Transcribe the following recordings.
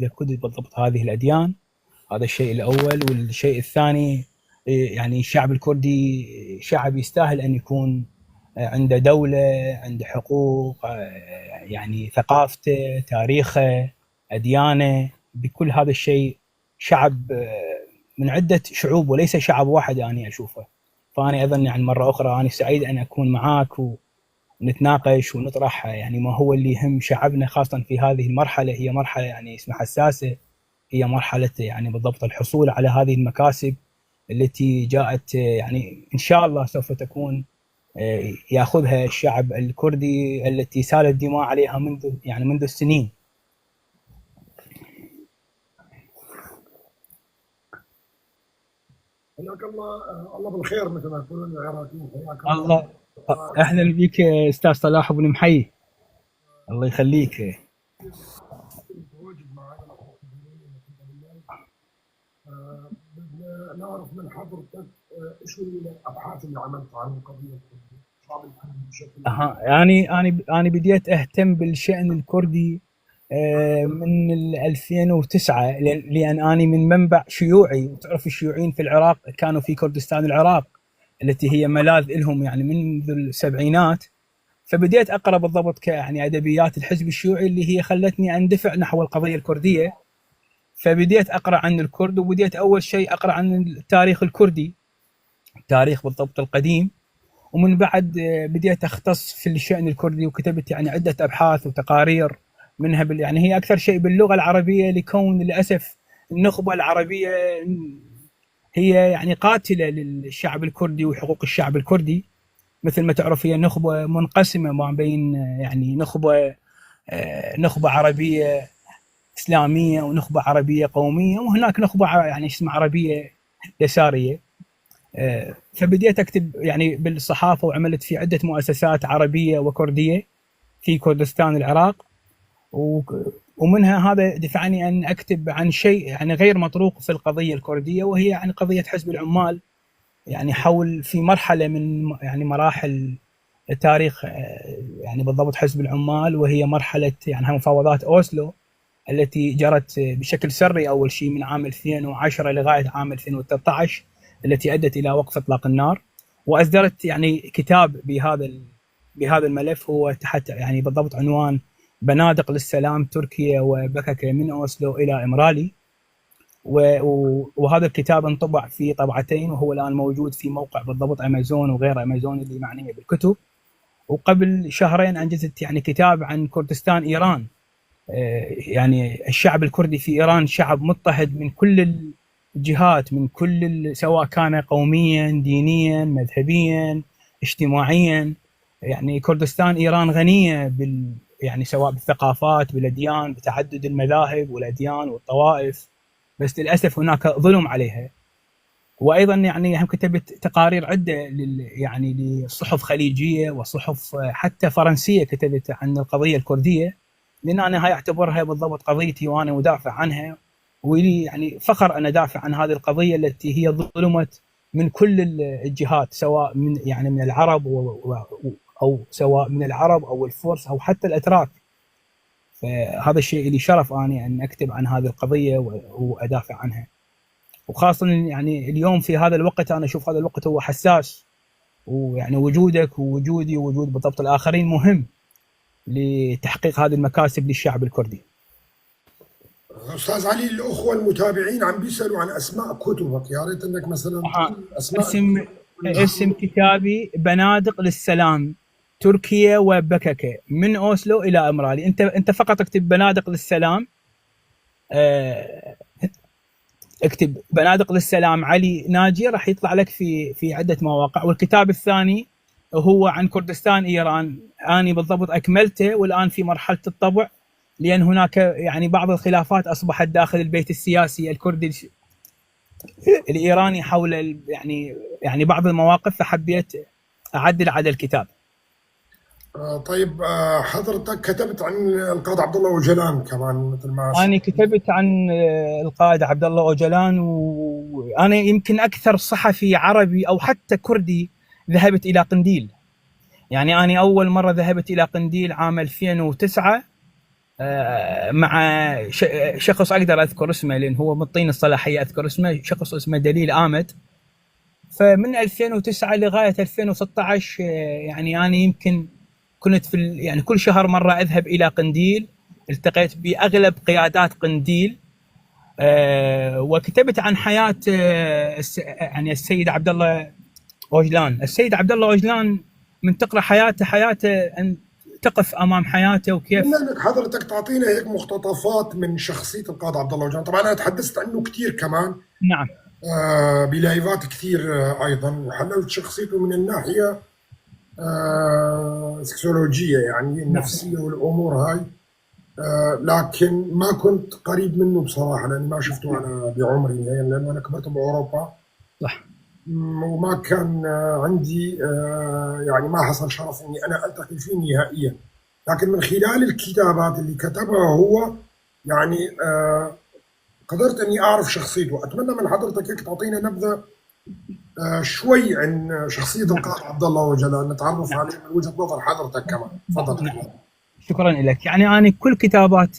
كردي بالضبط هذه الأديان. هذا الشيء الأول. والشيء الثاني يعني الشعب الكردي شعب يستاهل أن يكون عنده دولة، عنده حقوق، يعني ثقافته، تاريخه، أديانه، بكل هذا الشيء شعب من عدة شعوب وليس شعب واحد أنا أشوفه. فأنا أيضا يعني مرة أخرى أنا سعيد أن أكون معاك ونتناقش ونطرح يعني ما هو اللي يهم شعبنا، خاصة في هذه المرحلة. هي مرحلة يعني اسمها حساسة، هي مرحلة يعني بالضبط الحصول على هذه المكاسب التي جاءت يعني إن شاء الله سوف تكون ياخذها الشعب الكردي التي سالت دماء عليها منذ السنين. حياك الله. الله بالخير مثل ما يقولون العراقيين. حياك الله. اهلا بك استاذ صلاح بن محي، الله يخليك. متواجد معنا بدنا نعرف من حضرتك ايش الابحاث اللي عملتها عن القضيه الكرديه، الشعب الكردي بشكل عام. انا بديت اهتم بالشأن الكردي من 2009، لان اني من منبع شيوعي، وتعرف الشيوعيين في العراق كانوا في كردستان العراق التي هي ملاذ لهم يعني منذ السبعينات. فبديت اقرا بالضبط يعني ادبيات الحزب الشيوعي اللي هي خلتني اندفع نحو القضيه الكرديه. فبديت اقرا عن الكرد، وبديت اول شيء اقرا عن التاريخ الكردي، التاريخ بالضبط القديم. ومن بعد بديت اختص في الشأن الكردي، وكتبت يعني عده ابحاث وتقارير منها يعني هي اكثر شيء باللغه العربيه، لكون للاسف النخبه العربيه هي يعني قاتله للشعب الكردي وحقوق الشعب الكردي. مثل ما تعرف هي نخبه منقسمه ما بين يعني نخبه عربيه اسلاميه، ونخبه عربيه قوميه، وهناك نخبه يعني اسمها عربيه يساريه. فبديت اكتب يعني بالصحافه، وعملت في عده مؤسسات عربيه وكرديه في كردستان العراق. ومنها هذا دفعني ان اكتب عن شيء يعني غير مطروق في القضيه الكرديه، وهي يعني قضيه حزب العمال، يعني حول في مرحله من يعني مراحل تاريخ يعني بالضبط حزب العمال، وهي مرحله يعني مفاوضات اوسلو التي جرت بشكل سري اول شيء من عام 2010 لغايه عام 2013، التي ادت الى وقف اطلاق النار. واصدرت يعني كتاب بهذا الملف، هو تحت يعني بالضبط عنوان بنادق للسلام، تركيا وبككه من اوسلو الى امرالي. وهذا الكتاب انطبع في طبعتين، وهو الان موجود في موقع بالضبط امازون وغير امازون اللي معنيه بالكتب. وقبل شهرين انجزت يعني كتاب عن كردستان ايران. يعني الشعب الكردي في ايران شعب مضطهد من كل الجهات، من كل سواء كان قوميا، دينيا، مذهبيا، اجتماعيا. يعني كردستان ايران غنيه يعني سواء بالثقافات، بالاديان، بتعدد المذاهب والاديان والطوائف، بس للاسف هناك ظلم عليها. وايضا يعني هم كتبت تقارير عده يعني لصحف خليجيه وصحف حتى فرنسيه كتبت عن القضيه الكرديه، لان انا هاي اعتبرها بالضبط قضيتي وانا مدافع عنها. ولي يعني فخر ان ادافع عن هذه القضيه التي هي ظلمت من كل الجهات، سواء من العرب او سواء من العرب او الفرس او حتى الاتراك. فهذا الشيء اللي شرف اني ان اكتب عن هذه القضيه وادافع عنها. وخاصه يعني اليوم في هذا الوقت انا اشوف هذا الوقت هو حساس، ويعني وجودك ووجودي ووجود بالضبط الاخرين مهم لتحقيق هذه المكاسب للشعب الكردي. استاذ علي، الاخوه المتابعين عم بيسالوا عن اسماء كتبك، يا ريت انك مثلا اسماء اسم كتابي بنادق للسلام، تركيا وبككه من اوسلو الى امرالي. انت فقط اكتب بنادق للسلام، اكتب بنادق للسلام علي ناجي، راح يطلع لك في عده مواقع. والكتاب الثاني هو عن كردستان ايران، اني بالضبط اكملته والان في مرحله الطبع، لان هناك يعني بعض الخلافات اصبحت داخل البيت السياسي الكردي الايراني حول يعني بعض المواقف، فحبيت اعدل على الكتاب. طيب، حضرتك كتبت عن القائد عبد الله اوجلان كمان مثل ما انا كتبت عن القائد عبد الله اوجلان، وانا يمكن اكثر صحفي عربي او حتى كردي ذهبت الى قنديل. يعني انا اول مره ذهبت الى قنديل عام 2009 مع شخص اقدر اذكر اسمه لان هو مطين الصلاحيه اذكر اسمه، شخص اسمه دليل آمد. فمن 2009 لغايه 2016 يعني انا يمكن كنت يعني كل شهر مره اذهب الى قنديل، التقيت باغلب قيادات قنديل، وكتبت عن حياه يعني السيد عبد الله اوجلان. السيد عبد الله اوجلان من تقرا حياته ان تقف امام حياته وكيف. بما انك حضرتك تعطينا هيك مقتطفات من شخصيه القائد عبد الله اوجلان، طبعا انا تحدثت عنه كثير كمان نعم بلايفات كثير ايضا، وحللت شخصيته من الناحيه سكسولوجيه يعني النفسيه والامور هاي، لكن ما كنت قريب منه بصراحه لاني ما شفته انا بعمري، يعني لانه انا كبرت باوروبا صح، وما كان عندي يعني ما حصل شرف اني انا التقي فيه نهائيا. لكن من خلال الكتابات اللي كتبها هو يعني قدرت اني اعرف شخصيته. اتمنى من حضرتك هيك تعطينا نبذه شوي عن شخصيه القائد عبد الله اوجلان، نتعرف عليه من وجهه نظر حضرتك كمان. تفضل. نعم. شكرا لك. يعني انا كل كتابات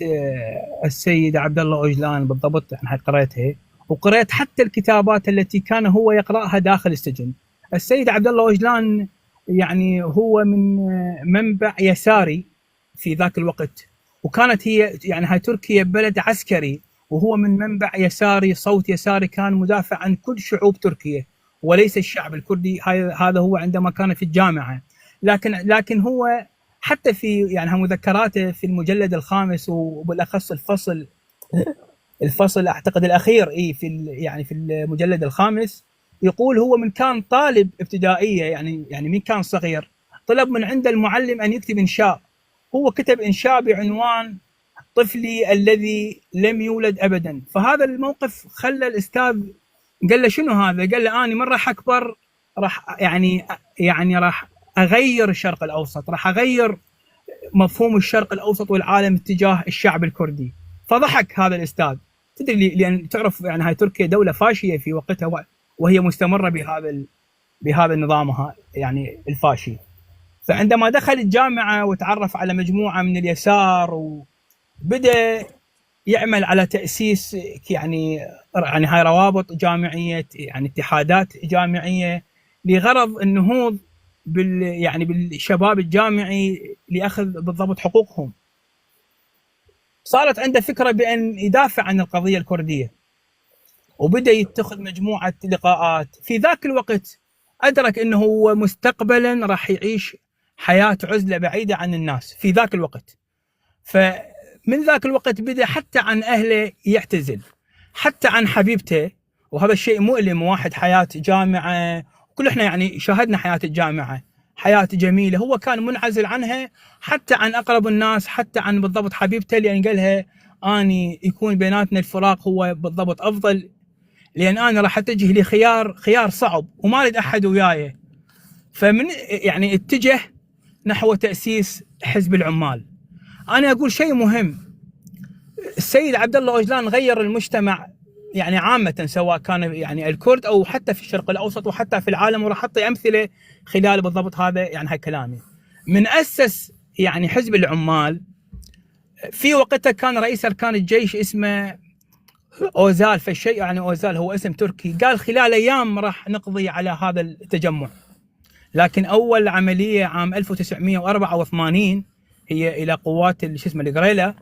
السيد عبد الله اوجلان بالضبط انا قرأتها، وقرأت حتى الكتابات التي كان هو يقرأها داخل السجن. السيد عبد الله اوجلان يعني هو من منبع يساري في ذاك الوقت، وكانت هي يعني هاي تركيا بلد عسكري، وهو من منبع يساري، صوت يساري، كان مدافع عن كل شعوب تركيا وليس الشعب الكردي. هذا هو عندما كان في الجامعة. لكن هو حتى في يعني مذكراته في المجلد الخامس وبالاخص الفصل اعتقد الاخير في يعني في المجلد الخامس يقول هو من كان طالب ابتدائيه، يعني من كان صغير طلب من عند المعلم ان يكتب انشاء. هو كتب انشاء بعنوان طفلي الذي لم يولد ابدا. فهذا الموقف خلى الاستاذ قال له شنو هذا؟ قال له انا من راح اكبر راح يعني راح اغير الشرق الاوسط، راح اغير مفهوم الشرق الاوسط والعالم اتجاه الشعب الكردي. فضحك هذا الاستاذ، تدري لان تعرف يعني هاي تركيا دوله فاشيه في وقتها وهي مستمره بهذا نظامها يعني الفاشي. فعندما دخل الجامعه وتعرف على مجموعه من اليسار وبدا يعمل على تاسيس يعني هاي روابط جامعيه، يعني اتحادات جامعيه لغرض النهوض يعني بالشباب الجامعي لاخذ بالضبط حقوقهم. صارت عنده فكره بان يدافع عن القضيه الكرديه، وبدا يتخذ مجموعه لقاءات. في ذاك الوقت ادرك انه هو مستقبلا راح يعيش حياه عزله بعيده عن الناس في ذاك الوقت. فمن ذاك الوقت بدا حتى عن اهله يعتزل، حتى عن حبيبته. وهذا الشيء مؤلم، واحد حياه جامعه، كل احنا يعني شاهدنا حياه الجامعه، حياه جميله، هو كان منعزل عنها حتى عن اقرب الناس، حتى عن بالضبط حبيبته، لان قالها اني يكون بيناتنا الفراق هو بالضبط افضل، لان انا راح اتجه لخيار صعب وما اريد احد وياي. فمن يعني اتجه نحو تاسيس حزب العمال. انا اقول شيء مهم، السيد عبد الله اوجلان غير المجتمع يعني عامه، سواء كان يعني الكرد او حتى في الشرق الاوسط وحتى في العالم، وراح اعطي امثله خلال بالضبط هذا يعني هاي كلامي. من اسس يعني حزب العمال في وقتها كان رئيس اركان الجيش اسمه اوزال، فالشيء يعني اوزال هو اسم تركي، قال خلال ايام راح نقضي على هذا التجمع. لكن اول عمليه عام 1984 هي الى قوات شو اسمه القريله،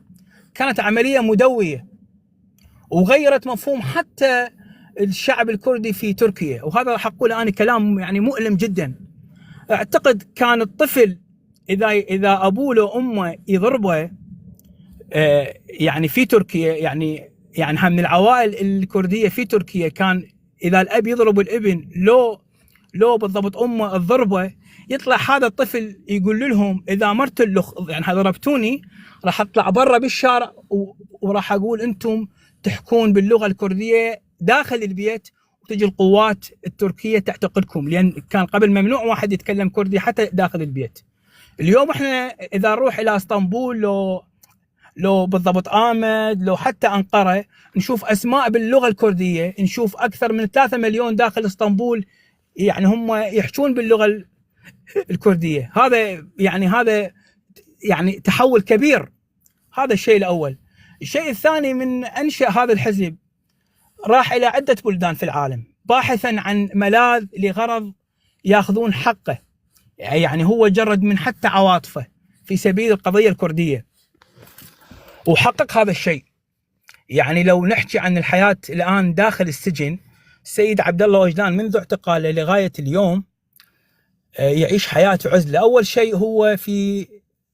كانت عمليه مدويه وغيرت مفهوم حتى الشعب الكردي في تركيا. وهذا راح اقول انا كلام يعني مؤلم جدا. اعتقد كان الطفل اذا ابوه لو امه يضربه يعني في تركيا، يعني من العوائل الكرديه في تركيا كان اذا الاب يضرب الابن لو بالضبط امه تضربه، يطلع هذا الطفل يقول لهم اذا مرت يعني ضربتوني راح اطلع برا بالشارع وراح اقول انتم تحكون باللغه الكرديه داخل البيت وتجي القوات التركيه تعتقلكم، لان كان قبل ممنوع واحد يتكلم كردي حتى داخل البيت. اليوم احنا اذا نروح الى اسطنبول لو بالضبط آمد، لو حتى أنقرة، نشوف أسماء باللغة الكردية، نشوف أكثر من 3 مليون داخل اسطنبول يعني هم يحجون باللغة الكردية. هذا يعني تحول كبير. هذا الشيء الأول. الشيء الثاني، من أنشأ هذا الحزب راح إلى عدة بلدان في العالم باحثا عن ملاذ لغرض يأخذون حقه، يعني هو جرد من حتى عواطفه في سبيل القضية الكردية وحقق هذا الشيء. يعني لو نحكي عن الحياة الآن داخل السجن، السيد عبد الله أوجلان منذ اعتقاله لغاية اليوم يعيش حياة عزلة. أول شيء هو في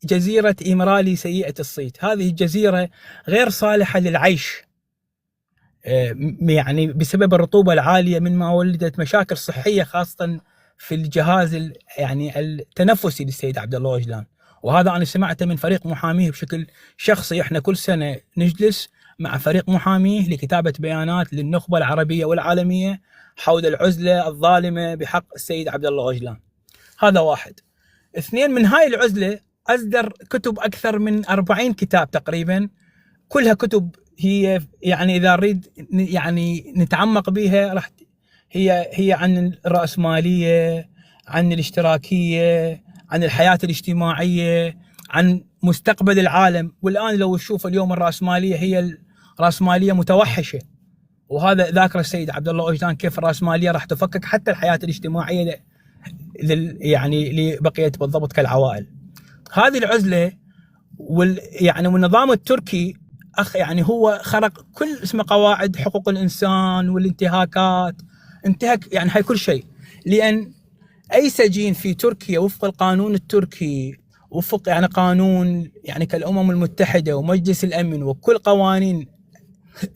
جزيرة إيمرالي سيئة الصيت. هذه الجزيرة غير صالحة للعيش، يعني بسبب الرطوبة العالية، مما ولدت مشاكل صحية خاصة في الجهاز يعني التنفسي للسيد عبد الله أوجلان. وهذا أنا سمعته من فريق محاميه بشكل شخصي. احنا كل سنة نجلس مع فريق محاميه لكتابة بيانات للنخبة العربية والعالمية حول العزلة الظالمة بحق السيد عبد الله أوجلان. هذا واحد. اثنين، من هاي العزلة أصدر كتب أكثر من 40 كتاب تقريبا، كلها كتب هي يعني إذا نريد يعني نتعمق بها راح هي عن الرأسمالية، عن الاشتراكية، عن الحياة الاجتماعية، عن مستقبل العالم. والآن لو تشوف اليوم الرأسمالية هي الرأسمالية متوحشة، وهذا ذاكر السيد عبد الله أوجلان كيف الرأسمالية راح تفكك حتى الحياة الاجتماعية يعني لبقية بالضبط كالعوائل. هذه العزلة يعني والنظام التركي يعني هو خرق كل اسمه قواعد حقوق الإنسان والانتهاكات، انتهك يعني هاي كل شيء. لأن أي سجين في تركيا وفق القانون التركي، وفق يعني قانون يعني كالأمم المتحدة ومجلس الأمن وكل قوانين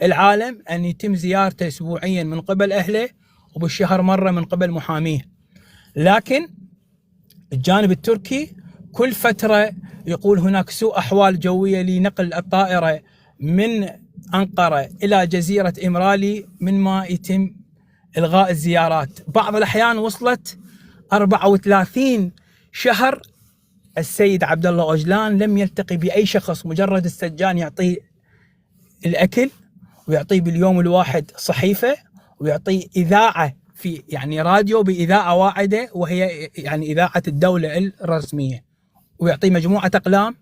العالم، أن يتم زيارته أسبوعيا من قبل أهله وبالشهر مرة من قبل محاميه. لكن الجانب التركي كل فترة يقول هناك سوء أحوال جوية لنقل الطائرة من أنقرة إلى جزيرة إمرالي من ما يتم إلغاء الزيارات. بعض الأحيان وصلت 34 شهر السيد عبد الله أوجلان لم يلتقي بأي شخص، مجرد السجان يعطيه الأكل ويعطيه باليوم الواحد صحيفة ويعطيه إذاعة في يعني راديو بإذاعة واحدة وهي يعني إذاعة الدولة الرسمية، ويعطيه مجموعة أقلام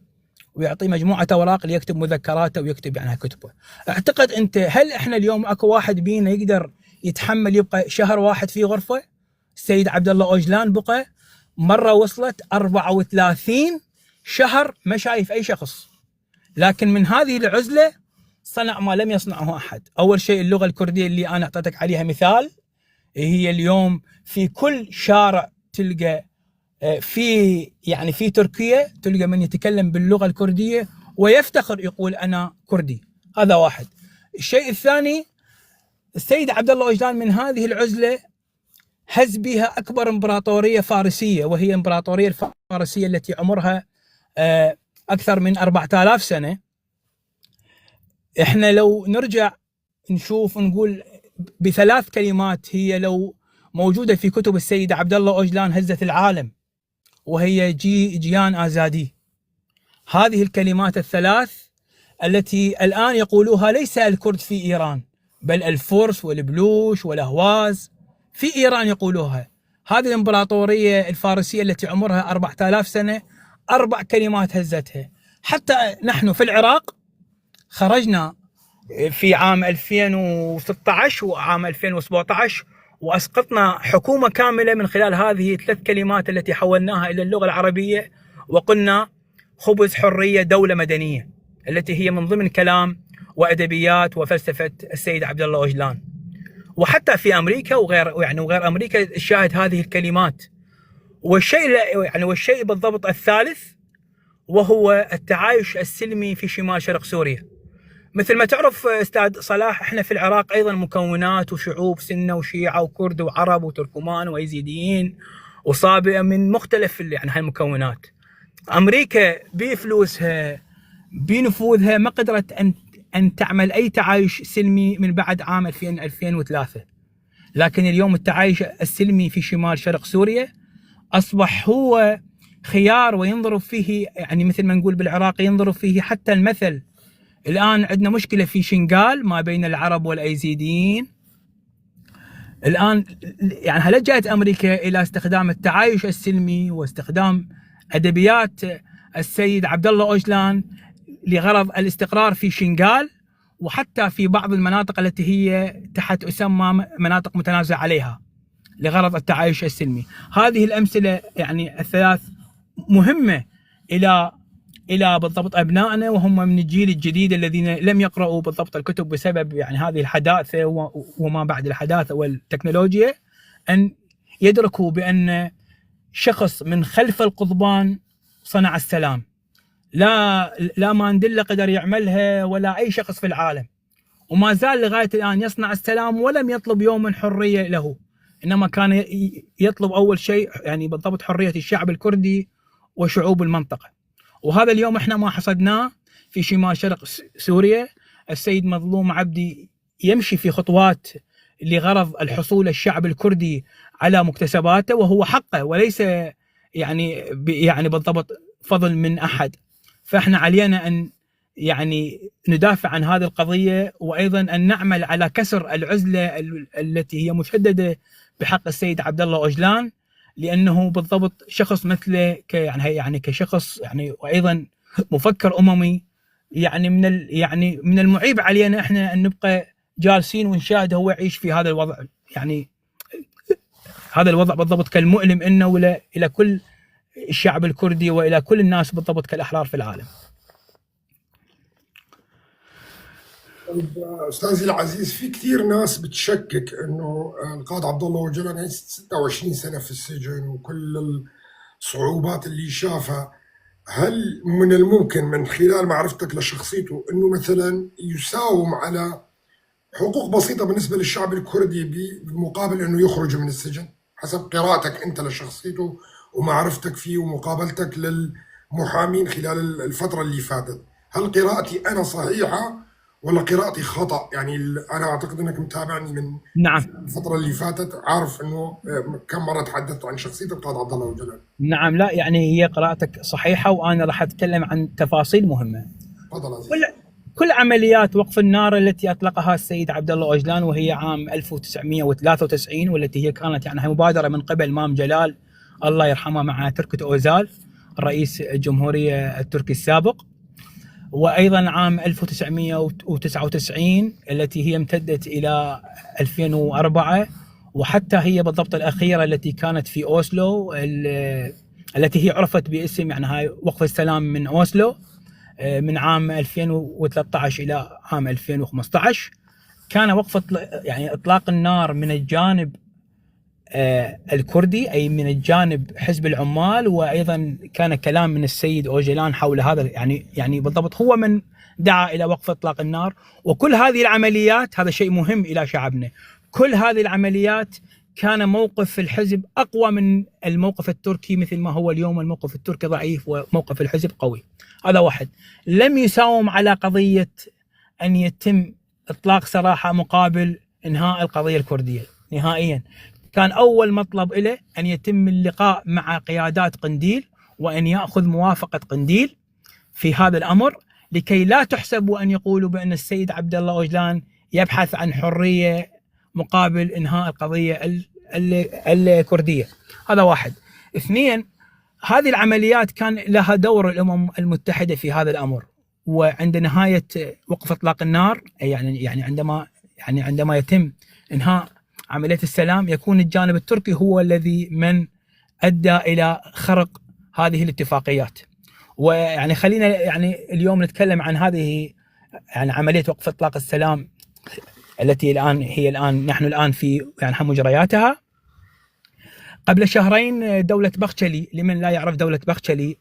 ويعطيه مجموعة أوراق ليكتب مذكراته ويكتب يعني كتبه. أعتقد أنت هل إحنا اليوم أكو واحد بينا يقدر يتحمل يبقى شهر واحد في غرفة؟ السيد عبد الله أوجلان بقى مرة وصلت 34 شهر ما شايف أي شخص. لكن من هذه العزلة صنع ما لم يصنعه أحد. أول شيء اللغة الكردية اللي أنا أعطيتك عليها مثال، هي اليوم في كل شارع تلقى في تركيا تلقى من يتكلم باللغة الكردية ويفتخر يقول أنا كردي. هذا واحد. الشيء الثاني، السيد عبد الله أوجلان من هذه العزلة هز بها أكبر إمبراطورية فارسية، وهي إمبراطورية الفارسية التي عمرها أكثر من 4000 سنة. إحنا لو نرجع نشوف نقول بثلاث كلمات هي لو موجودة في كتب السيد عبد الله أوجلان هزت العالم، وهي جيان آزادي. هذه الكلمات الثلاث التي الآن يقولوها ليس الكرد في إيران، بل الفرس والبلوش والأهواز في إيران يقولوها. هذه الإمبراطورية الفارسية التي عمرها 4000 سنة 4 كلمات هزتها. حتى نحن في العراق خرجنا في عام 2016 وعام 2017 وأسقطنا حكومة كاملة من خلال هذه 3 كلمات التي حولناها إلى اللغة العربية، وقلنا خبز حرية دولة مدنية، التي هي من ضمن كلام وأدبيات وفلسفة السيد عبد الله أوجلان. وحتى في أمريكا وغير أمريكا الشاهد هذه الكلمات. والشيء بالضبط الثالث وهو التعايش السلمي في شمال شرق سوريا. مثل ما تعرف أستاذ صلاح، احنا في العراق أيضا مكونات وشعوب سنة وشيعة وكرد وعرب وتركمان ويزيديين وصابئة من مختلف يعني هالمكونات. أمريكا بفلوسها بنفوذها ما قدرت أن تعمل أي تعايش سلمي من بعد عام 2003. لكن اليوم التعايش السلمي في شمال شرق سوريا أصبح هو خيار، وينظر فيه يعني مثل ما نقول بالعراق ينظر فيه حتى المثل. الآن عندنا مشكلة في شنغال ما بين العرب والأيزيديين. الآن يعني هل جاءت أمريكا إلى استخدام التعايش السلمي واستخدام أدبيات السيد عبد الله أوجلان لغرض الاستقرار في شنغال، وحتى في بعض المناطق التي هي تحت تسمى مناطق متنازع عليها لغرض التعايش السلمي. هذه الأمثلة يعني الثلاث مهمة إلى بالضبط أبنائنا، وهم من الجيل الجديد الذين لم يقرأوا بالضبط الكتب بسبب يعني هذه الحداثة وما بعد الحداثة والتكنولوجيا، أن يدركوا بأن شخص من خلف القضبان صنع السلام. لا مانديلا قدر يعملها ولا أي شخص في العالم، وما زال لغاية الآن يصنع السلام، ولم يطلب يوما حرية له، إنما كان يطلب أول شيء يعني بالضبط حرية الشعب الكردي وشعوب المنطقة. وهذا اليوم احنا ما حصدناه في شمال شرق سوريا. السيد مظلوم عبدي يمشي في خطوات لغرض الحصول الشعب الكردي على مكتسباته، وهو حقه وليس يعني بالضبط فضل من أحد. فاحنا علينا أن يعني ندافع عن هذه القضية، وأيضا أن نعمل على كسر العزلة التي هي مشددة بحق السيد عبد الله أوجلان، لأنه بالضبط شخص مثله يعني كشخص يعني، وأيضا مفكر أممي. يعني من المعيب علينا احنا أن نبقى جالسين ونشاهد هو يعيش في هذا الوضع. يعني هذا الوضع بالضبط كالمؤلم إنه إلى كل الشعب الكردي وإلى كل الناس بالضبط كالأحرار في العالم. طيب أستاذي العزيز، في كثير ناس بتشكك إنه القائد عبد الله أوجلان 26 سنة في السجن وكل الصعوبات اللي شافها، هل من الممكن من خلال معرفتك لشخصيته إنه مثلا يساوم على حقوق بسيطة بالنسبة للشعب الكردي بمقابل إنه يخرج من السجن، حسب قراءتك أنت لشخصيته ومعرفتك فيه ومقابلتك للمحامين خلال الفترة اللي فاتت؟ هل قراءتي أنا صحيحة ولا قراءتي خطأ؟ يعني أنا أعتقد أنك متابعني من نعم الفترة اللي فاتت، عارف أنه كم مرة تحدثت عن شخصية القائد عبد الله أوجلان. نعم، لا يعني هي قراءتك صحيحة، وأنا راح أتكلم عن تفاصيل مهمة. تفضل عزيز. كل عمليات وقف النار التي أطلقها السيد عبد الله أوجلان، وهي عام 1993، والتي هي كانت يعني مبادرة من قبل مام جلال الله يرحمه مع تركت أوزال رئيس الجمهورية التركي السابق، وأيضا عام 1999 التي هي امتدت إلى 2004، وحتى هي بالضبط الأخيرة التي كانت في أوسلو، التي هي عرفت باسم يعني هاي وقف السلام من أوسلو، من عام 2013 إلى عام 2015. كان وقف يعني إطلاق النار من الجانب الكردي، أي من الجانب حزب العمال، وأيضا كان كلام من السيد أوجلان حول هذا، يعني بالضبط هو من دعا إلى وقف إطلاق النار. وكل هذه العمليات، هذا شيء مهم إلى شعبنا، كل هذه العمليات كان موقف الحزب أقوى من الموقف التركي، مثل ما هو اليوم الموقف التركي ضعيف وموقف الحزب قوي. هذا واحد. لم يساوم على قضية أن يتم إطلاق سراحة مقابل إنهاء القضية الكردية نهائيا. كان أول مطلب له أن يتم اللقاء مع قيادات قنديل، وأن يأخذ موافقة قنديل في هذا الأمر، لكي لا تحسب وأن يقولوا بأن السيد عبد الله أوجلان يبحث عن حرية مقابل إنهاء القضية الكردية. هذا واحد. اثنين، هذه العمليات كان لها دور الأمم المتحدة في هذا الأمر، وعند نهاية وقف إطلاق النار، يعني عندما يتم إنهاء عملية السلام، يكون الجانب التركي هو الذي من أدى إلى خرق هذه الاتفاقيات. ويعني خلينا يعني اليوم نتكلم عن هذه يعني عملية وقف إطلاق السلام التي نحن الآن في يعني مجرياتها. قبل شهرين دولة بخشلي، لمن لا يعرف دولة بخشلي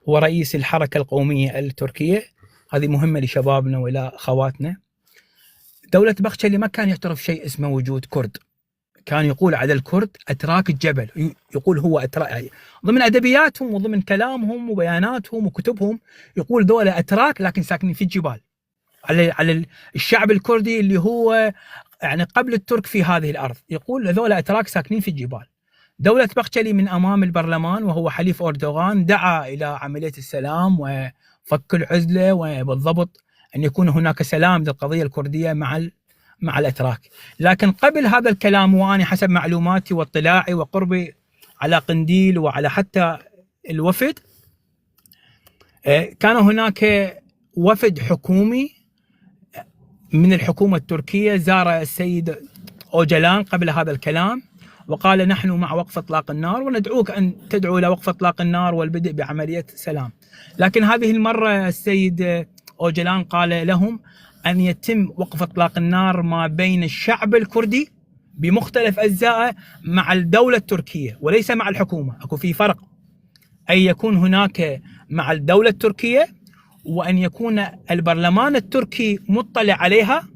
هو رئيس الحركة القومية التركية، هذه مهمة لشبابنا وإلى أخواتنا. دولة بخشلي ما كان يعترف شيء اسمه وجود كرد، كان يقول على الكرد أتراك الجبل، يقول هو أتراك ضمن أدبياتهم وضمن كلامهم وبياناتهم وكتبهم، يقول ذولا أتراك لكن ساكنين في الجبال، على الشعب الكردي اللي هو يعني قبل الترك في هذه الأرض، يقول ذولا أتراك ساكنين في الجبال. دولة بخشلي من أمام البرلمان وهو حليف أردوغان دعا إلى عملية السلام وفك العزلة، وبالضبط أن يكون هناك سلام للقضية الكردية مع الأتراك. لكن قبل هذا الكلام، وأنا حسب معلوماتي واطلاعي وقربي على قنديل وعلى حتى الوفد، كان هناك وفد حكومي من الحكومة التركية زار السيد أوجلان قبل هذا الكلام وقال نحن مع وقف إطلاق النار وندعوك أن تدعو إلى وقف إطلاق النار والبدء بعملية سلام. لكن هذه المرة السيد أوجلان قال لهم أن يتم وقف إطلاق النار ما بين الشعب الكردي بمختلف أجزائه مع الدولة التركية وليس مع الحكومة. أكو في فرق، أي يكون هناك مع الدولة التركية وأن يكون البرلمان التركي مطلع عليها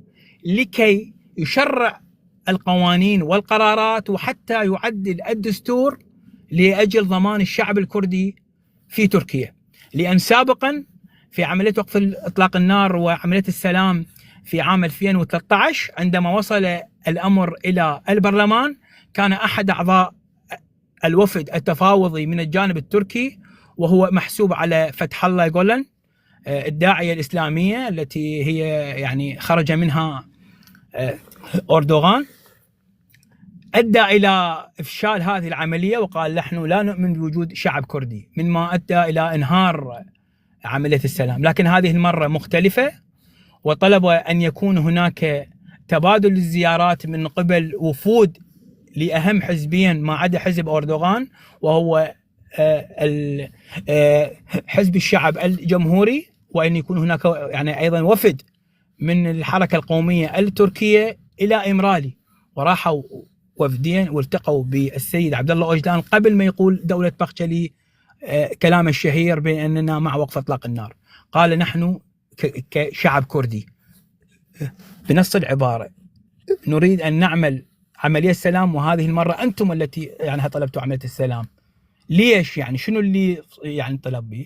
لكي يشرع القوانين والقرارات وحتى يعدل الدستور لأجل ضمان الشعب الكردي في تركيا. لأن سابقا في عملية وقف إطلاق النار وعملية السلام في عام 2013 عندما وصل الأمر إلى البرلمان كان أحد أعضاء الوفد التفاوضي من الجانب التركي وهو محسوب على فتح الله جولان الداعية الإسلامية التي هي يعني خرج منها أردوغان، أدى إلى إفشال هذه العملية وقال نحن لا نؤمن بوجود شعب كردي، مما أدى إلى إنهار عملية السلام. لكن هذه المرة مختلفة وطلب أن يكون هناك تبادل الزيارات من قبل وفود لأهم حزبين ما عدا حزب أردوغان وهو حزب الشعب الجمهوري، وأن يكون هناك يعني أيضا وفد من الحركة القومية التركية إلى إمرالي. وراحوا وفدين والتقوا بالسيد عبد الله أوجلان قبل ما يقول دولة بخشلي كلام الشهير بأننا مع وقف إطلاق النار. قال نحن كشعب كردي بنص العبارة نريد أن نعمل عملية السلام، وهذه المرة أنتم التي يعني طلبتوا عملية السلام. ليش يعني شنو اللي يعني طلب به؟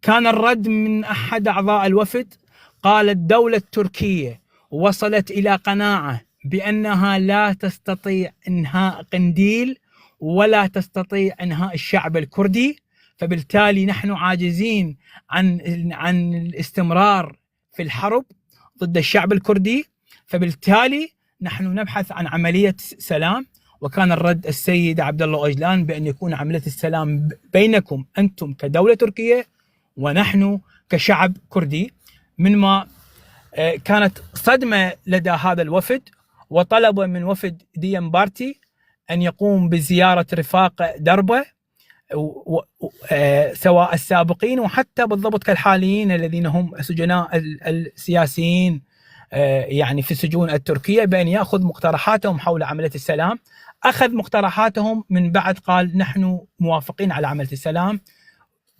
كان الرد من أحد أعضاء الوفد قال الدولة التركية وصلت إلى قناعة بأنها لا تستطيع إنهاء قنديل ولا تستطيع إنهاء الشعب الكردي، فبالتالي نحن عاجزين عن الاستمرار في الحرب ضد الشعب الكردي، فبالتالي نحن نبحث عن عملية سلام. وكان الرد السيد عبد الله أوجلان بأن يكون عملية السلام بينكم أنتم كدولة تركية ونحن كشعب كردي. مما كانت صدمة لدى هذا الوفد، وطلب من وفد ديم بارتي أن يقوم بزيارة رفاق دربه سواء السابقين وحتى بالضبط كالحاليين الذين هم سجناء السياسيين يعني في السجون التركية، بأن يأخذ مقترحاتهم حول عملية السلام. أخذ مقترحاتهم، من بعد قال نحن موافقين على عملية السلام.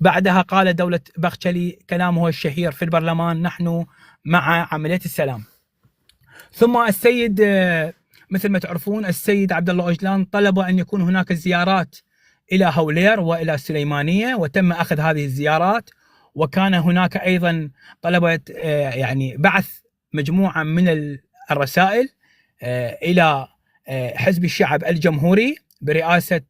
بعدها قال دولة بخشلي كلامه الشهير في البرلمان نحن مع عملية السلام. ثم السيد مثل ما تعرفون السيد عبد الله أوجلان طلب أن يكون هناك زيارات إلى هولير وإلى السليمانية، وتم أخذ هذه الزيارات. وكان هناك أيضا طلبت يعني بعث مجموعة من الرسائل إلى حزب الشعب الجمهوري برئاسة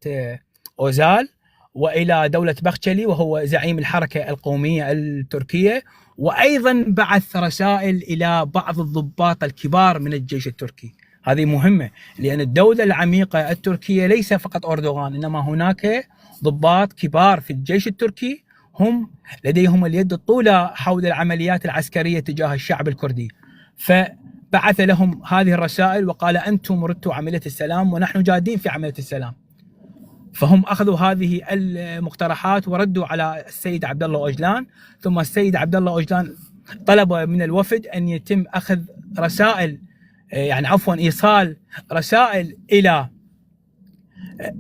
أوزال وإلى دولة بخشلي وهو زعيم الحركة القومية التركية، وأيضا بعث رسائل إلى بعض الضباط الكبار من الجيش التركي. هذه مهمة لأن الدولة العميقة التركية ليس فقط أردوغان، إنما هناك ضباط كبار في الجيش التركي هم لديهم اليد الطولى حول العمليات العسكرية تجاه الشعب الكردي. فبعث لهم هذه الرسائل وقال أنتم ردتوا عملية السلام ونحن جادين في عملية السلام. فهم أخذوا هذه المقترحات وردوا على السيد عبد الله أوجلان. ثم السيد عبد الله أوجلان طلب من الوفد أن يتم أخذ رسائل يعني عفوا إيصال رسائل إلى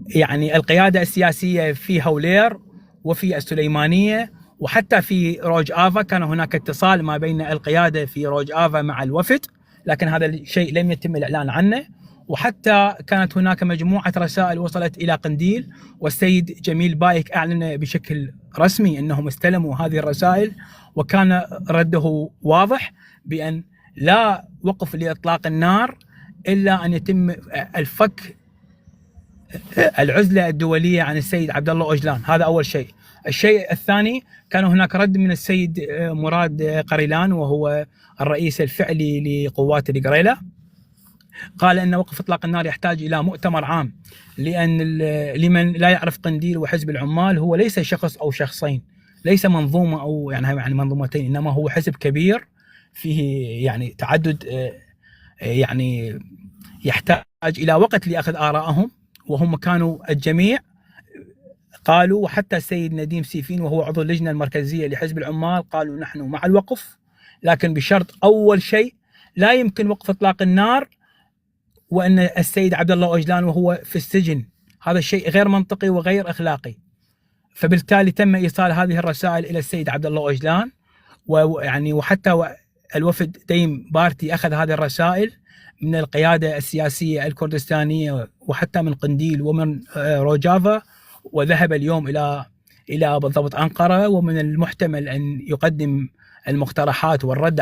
يعني القيادة السياسية في هولير وفي السليمانية وحتى في روج آفا. كان هناك اتصال ما بين القيادة في روج آفا مع الوفد، لكن هذا الشيء لم يتم الإعلان عنه. وحتى كانت هناك مجموعة رسائل وصلت إلى قنديل، والسيد جميل بايك أعلن بشكل رسمي أنهم استلموا هذه الرسائل، وكان رده واضح بأن لا وقف لإطلاق النار إلا أن يتم الفك العزلة الدولية عن السيد عبد الله أوجلان. هذا أول شيء. الشيء الثاني كان هناك رد من السيد مراد قريلان وهو الرئيس الفعلي لقوات القريلة، قال أن وقف إطلاق النار يحتاج إلى مؤتمر عام، لأن لمن لا يعرف قنديل وحزب العمال هو ليس شخص أو شخصين، ليس منظومه او يعني منظومتين، انما هو حزب كبير فيه يعني تعدد، يعني يحتاج الى وقت لاخذ ارائهم. وهم كانوا الجميع قالوا، وحتى السيد نديم سيفين وهو عضو اللجنه المركزيه لحزب العمال قالوا نحن مع الوقف، لكن بشرط اول شيء لا يمكن وقف اطلاق النار وان السيد عبد الله اوجلان وهو في السجن، هذا الشيء غير منطقي وغير اخلاقي. فبالتالي تم ايصال هذه الرسائل الى السيد عبد الله اوجلان، ويعني وحتى الوفد ديم بارتي اخذ هذه الرسائل من القياده السياسيه الكردستانيه وحتى من قنديل ومن روجافا، وذهب اليوم الى بالضبط انقره، ومن المحتمل ان يقدم المقترحات والرد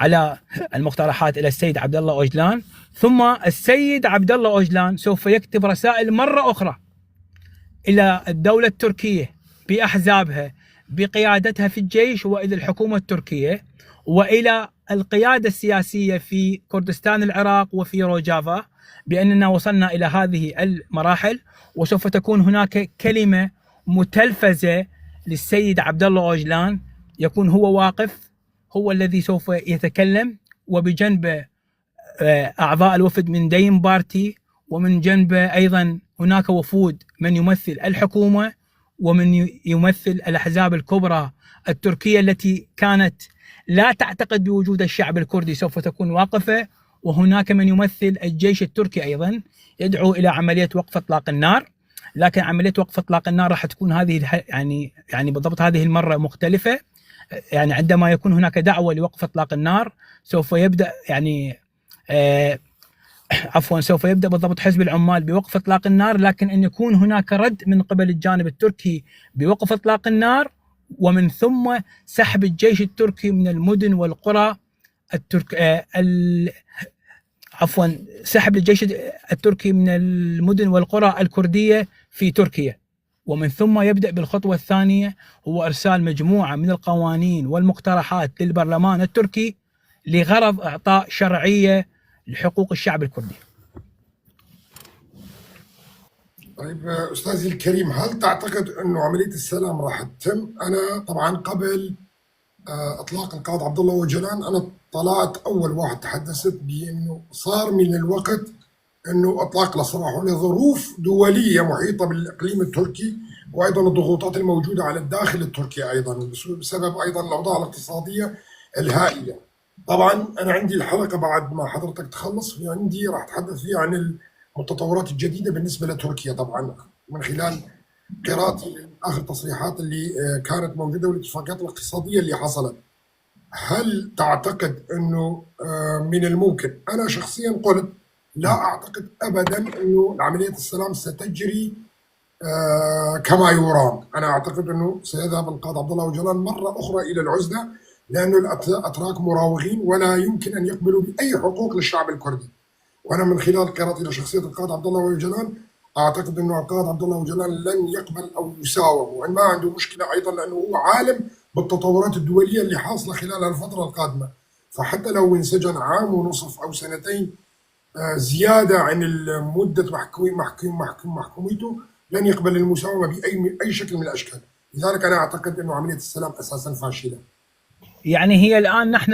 على المقترحات الى السيد عبد الله اوجلان. ثم السيد عبد الله اوجلان سوف يكتب رسائل مره اخرى الى الدوله التركيه باحزابها بقيادتها في الجيش والى الحكومه التركيه والى القياده السياسيه في كردستان العراق وفي روجافا باننا وصلنا الى هذه المراحل، وسوف تكون هناك كلمه متلفزه للسيد عبد الله اوجلان، يكون هو واقف، هو الذي سوف يتكلم، وبجنبه اعضاء الوفد من ديم بارتي، ومن جنبه ايضا هناك وفود من يمثل الحكومه ومن يمثل الاحزاب الكبرى التركيه التي كانت لا تعتقد بوجود الشعب الكردي سوف تكون واقفه، وهناك من يمثل الجيش التركي ايضا يدعو الى عمليه وقف اطلاق النار. لكن عمليه وقف اطلاق النار راح تكون هذه يعني بالضبط هذه المره مختلفه. يعني عندما يكون هناك دعوه لوقف اطلاق النار سوف يبدا سوف يبدا بالضبط حزب العمال بوقف اطلاق النار، لكن ان يكون هناك رد من قبل الجانب التركي بوقف اطلاق النار، ومن ثم سحب الجيش التركي من المدن والقرى سحب الجيش التركي من المدن والقرى الكرديه في تركيا. ومن ثم يبدا بالخطوه الثانيه، هو ارسال مجموعه من القوانين والمقترحات للبرلمان التركي لغرض اعطاء شرعيه لحقوق الشعب الكردي. طيب أستاذي الكريم، هل تعتقد أنه عملية السلام راح تتم؟ أنا طبعا قبل إطلاق القائد عبد الله اوجلان أنا طلعت أول واحد تحدثت بأنه صار من الوقت أنه إطلاق السراح، ولظروف دولية محيطة بالإقليم التركي، وأيضا الضغوطات الموجودة على الداخل التركي أيضا بسبب أيضا الأوضاع الاقتصادية الهائلة. طبعا أنا عندي الحلقة بعد ما حضرتك تخلص، عندي راح أتحدث فيها عن التطورات الجديدة بالنسبة لتركيا، طبعا من خلال قراءتي آخر التصريحات اللي كانت موجودة والاتفاقيات الاقتصادية اللي حصلت. هل تعتقد أنه من الممكن، أنا شخصيا قلت لا أعتقد أبدا أنه عملية السلام ستجري كما يرام. أنا أعتقد أنه سيذهب القائد عبد الله اوجلان مرة أخرى إلى العزلة، لأنه الأتراك مراوغين ولا يمكن أن يقبلوا بأي حقوق للشعب الكردي. وأنا من خلال قراءتي لشخصية القائد عبد الله اوجلان أعتقد أنه القائد عبد الله اوجلان لن يقبل أو يساوم، وإن ما عنده مشكلة أيضا لأنه هو عالم بالتطورات الدولية اللي حاصلة خلال الفترة القادمة. فحتى لو انسجن عام ونصف أو سنتين زيادة عن مدة محكوميته لن يقبل المساومة بأي شكل من الأشكال. لذلك أنا أعتقد أنه عملية السلام أساسا فاشلة. يعني هي نحن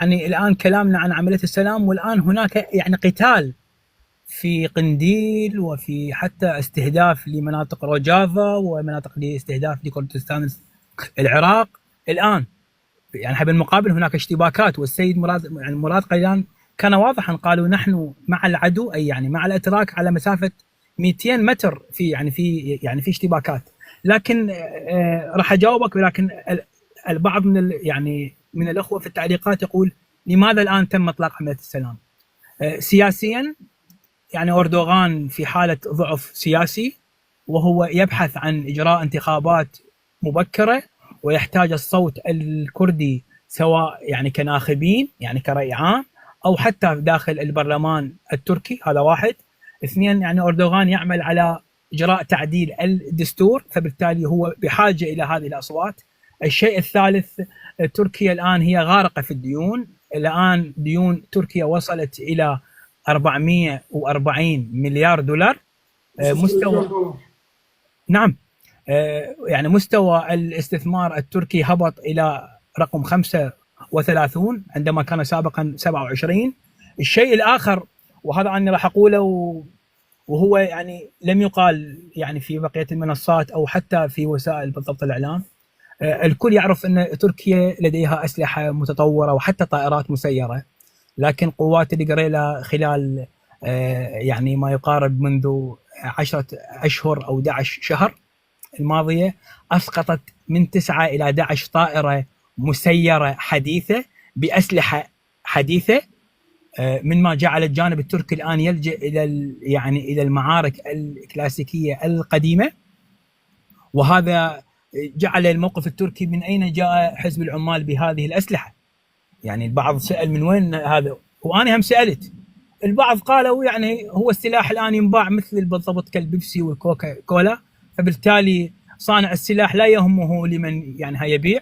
الآن كلامنا عن عملية السلام، والآن هناك يعني قتال في قنديل، وفي حتى استهداف لمناطق روجافا، ومناطق لاستهداف لكردستان العراق الآن. يعني بالمقابل هناك اشتباكات، والسيد مراد قيلان كان واضحا، قالوا نحن مع العدو، أي يعني مع الأتراك على مسافة 200 متر في اشتباكات. لكن راح أجاوبك، ولكن البعض من الأخوة في التعليقات يقول لماذا الآن تم إطلاق عملية السلام؟ سياسيا يعني أردوغان في حالة ضعف سياسي، وهو يبحث عن إجراء انتخابات مبكرة، ويحتاج الصوت الكردي سواء يعني كناخبين يعني كرأي عام أو حتى داخل البرلمان التركي. هذا واحد. اثنين، يعني أردوغان يعمل على إجراء تعديل الدستور، فبالتالي هو بحاجة إلى هذه الأصوات. الشيء الثالث، تركيا الآن هي غارقة في الديون. الآن ديون تركيا وصلت إلى 440 مليار دولار. مستوى، نعم يعني مستوى الاستثمار التركي هبط إلى رقم 35 عندما كان سابقا 27. الشيء الآخر وهذا أنا راح أقوله وهو يعني لم يقال يعني في بقية المنصات أو حتى في وسائل بالضبط الإعلام، الكل يعرف أن تركيا لديها أسلحة متطورة وحتى طائرات مسيرة، لكن قوات الجريلا خلال يعني ما يقارب منذ 10 أشهر أو 11 شهر الماضية أسقطت من 9 إلى 11 طائرة مسيرة حديثة بأسلحة حديثة، مما جعل الجانب التركي الآن يلجأ إلى المعارك الكلاسيكية القديمة. وهذا جعل الموقف التركي من أين جاء حزب العمال بهذه الأسلحة. يعني البعض سأل من وين هذا، وأنا هم سألت. البعض قالوا يعني هو السلاح الآن ينباع مثل بالضبط كالبيبسي والكوكا كولا، فبالتالي صانع السلاح لا يهمه لمن يعني هيبيع.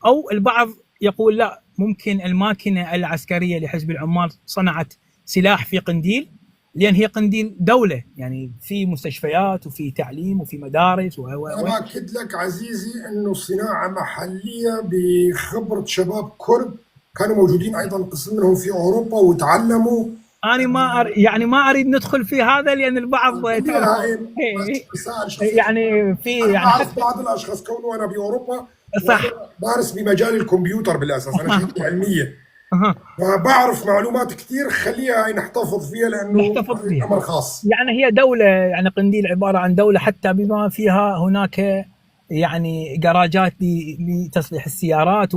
أو البعض يقول لا، ممكن الماكينة العسكرية لحزب العمال صنعت سلاح في قنديل، لأن هي قنديل دولة، يعني في مستشفيات وفي تعليم وفي مدارس أنا بأكد لك عزيزي أنه صناعة محلية بخبرة شباب كرد كانوا موجودين أيضا قسم منهم في أوروبا وتعلموا. أنا ما أريد ندخل في هذا، لأن البعض يعني في يعني أعرف بعض الأشخاص كونوا أنا بأوروبا صح دارس بمجال الكمبيوتر بالأساس، أنا شهادتي علمية فبعرف معلومات كثير، خليها نحتفظ فيها لأنه أمر خاص. يعني هي دولة، يعني قنديل عبارة عن دولة حتى بما فيها هناك يعني جراجات لتصليح السيارات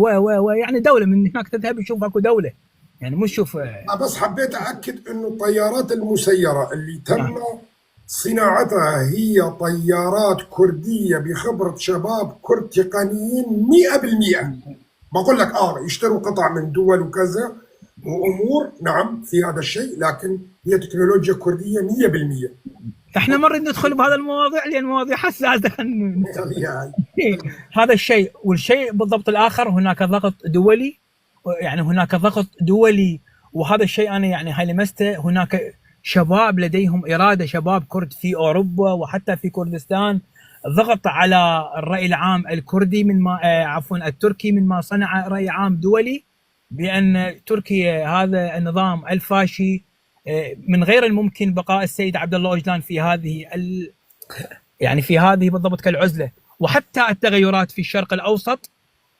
يعني دولة من هناك تذهب تشوف اكو دولة، يعني مش شوف. بس حبيت أأكد إنه الطيارات المسيرة اللي تم صناعتها هي طيارات كردية بخبرة شباب كرد تقنيين 100%. بقول لك يشتروا قطع من دول وكذا وأمور، نعم في هذا الشيء، لكن هي تكنولوجيا كردية 100%. احنا ما نريد ندخل بهذا المواضيع لأن مواضيع حساسة. هذا الشيء. والشيء بالضبط الآخر هناك ضغط دولي، يعني هناك ضغط دولي، وهذا الشيء أنا يعني هاي لمسته. هناك شباب لديهم إرادة، شباب كرد في أوروبا وحتى في كردستان، ضغط على الرأي العام الكردي من ما التركي، من ما صنع رأي عام دولي بأن تركيا هذا النظام الفاشي من غير الممكن بقاء السيد عبد الله أوجلان في هذه يعني في هذه بالضبط كالعزلة. وحتى التغيرات في الشرق الأوسط،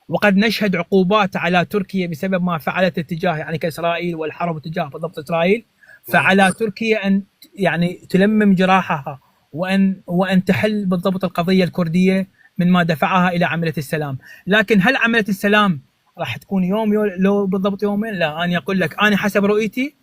وقد نشهد عقوبات على تركيا بسبب ما فعلت اتجاه يعني كإسرائيل والحرب اتجاه بالضبط إسرائيل، فعلى تركيا أن يعني تلمم جراحها وأن تحل بالضبط القضية الكردية من ما دفعها إلى عملية السلام. لكن هل عملية السلام راح تكون يوم لو بالضبط يومين؟ لا، أنا أقول لك أنا حسب رؤيتي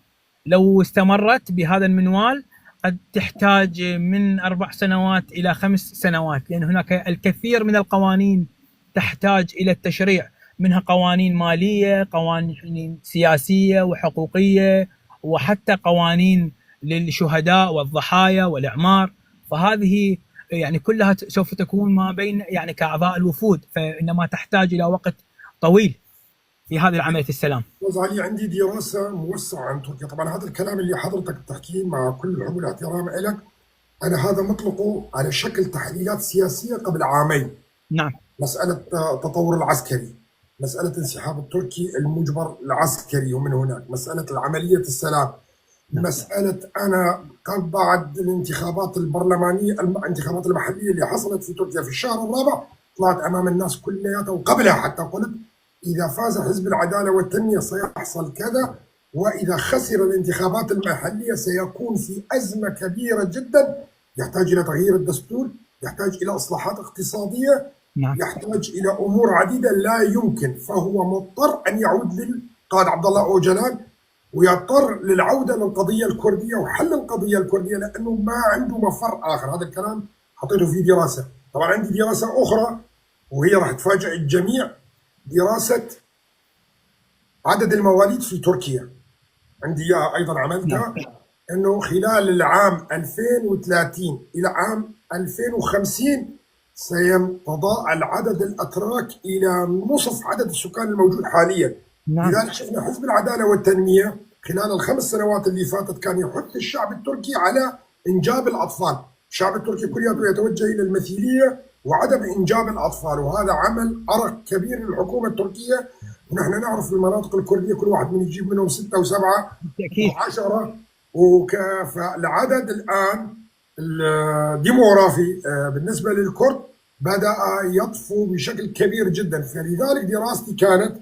لو استمرت بهذا المنوال قد تحتاج من 4 سنوات إلى 5 سنوات، لأن هناك الكثير من القوانين تحتاج إلى التشريع، منها قوانين مالية، قوانين سياسية وحقوقية، وحتى قوانين للشهداء والضحايا والإعمار. فهذه يعني كلها سوف تكون ما بين يعني كأعضاء الوفود، فإنما تحتاج إلى وقت طويل في هذه عملية السلام. علي عندي دراسة موسعة عن تركيا. طبعا هذا الكلام اللي حضرتك بتحكيه مع كل الحب والاحترام لك، أنا هذا مطلقه على شكل تحليلات سياسية قبل عامين. نعم. مسألة التطور العسكري، مسألة انسحاب التركي المجبر العسكري ومن هناك مسألة العملية السلام، مسألة أنا كان بعد الانتخابات البرلمانية الانتخابات المحلية اللي حصلت في تركيا في الشهر الرابع، طلعت أمام الناس كلياتها وقبلها حتى قلت إذا فاز حزب العدالة والتنمية سيحصل كذا، وإذا خسر الانتخابات المحلية سيكون في أزمة كبيرة جدا، يحتاج إلى تغيير الدستور، يحتاج إلى إصلاحات اقتصادية، يحتاج إلى أمور عديدة لا يمكن، فهو مضطر أن يعود للقائد عبد الله أوجلان ويضطر للعودة للقضية الكردية وحل القضية الكردية، لأنه ما عنده مفر آخر. هذا الكلام حطيته في دراسة. طبعا عندي دراسة أخرى وهي راح تفاجئ الجميع، دراسة عدد المواليد في تركيا، عندي أيضا عملتها، أنه خلال العام 2030 إلى عام 2050 سيتضاءل عدد الأتراك إلى نصف عدد السكان الموجود حاليا. لذلك شفنا حزب العدالة والتنمية خلال ال5 سنوات اللي فاتت كان يحث الشعب التركي على إنجاب الأطفال. الشعب التركي كلياته يتوجه إلى المثيلية وعدم إنجاب الأطفال، وهذا عمل أرق كبير للحكومة التركية. ونحن نعرف المناطق الكردية كل واحد من يجيب منهم 6 و7 بالتاكيد. و10، فالعدد الآن الديموغرافي بالنسبة للكرد بدأ يطفو بشكل كبير جدا. فلذلك دراستي كانت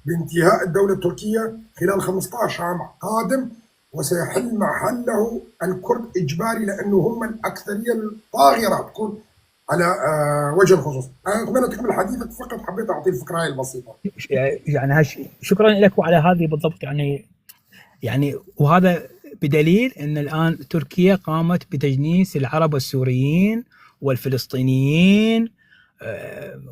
بانتهاء الدولة التركية خلال 15 عام قادم، وسيحل محله الكرد إجباري، لأنه هم الأكثرية الطاغية راح تكون على وجه الخصوص. أنا أتمنى تكمل حديثك، فقط حبيت أعطي الفكرة هاي البسيطة. يعني شكرا لك وعلى هذه بالضبط. يعني وهذا بدليل ان الان تركيا قامت بتجنيس العرب السوريين والفلسطينيين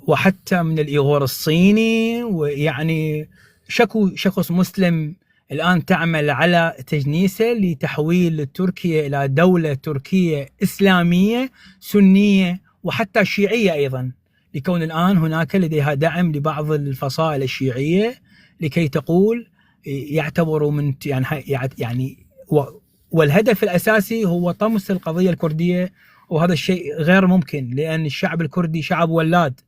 وحتى من الايغور الصيني. ويعني شكو شخص مسلم الان تعمل على تجنيسه لتحويل تركيا الى دوله تركيه اسلاميه سنيه وحتى شيعيه ايضا، لكون الان هناك لديها دعم لبعض الفصائل الشيعيه لكي تقول يعتبروا من يعني والهدف الاساسي هو طمس القضيه الكرديه. وهذا الشيء غير ممكن، لان الشعب الكردي شعب ولاد،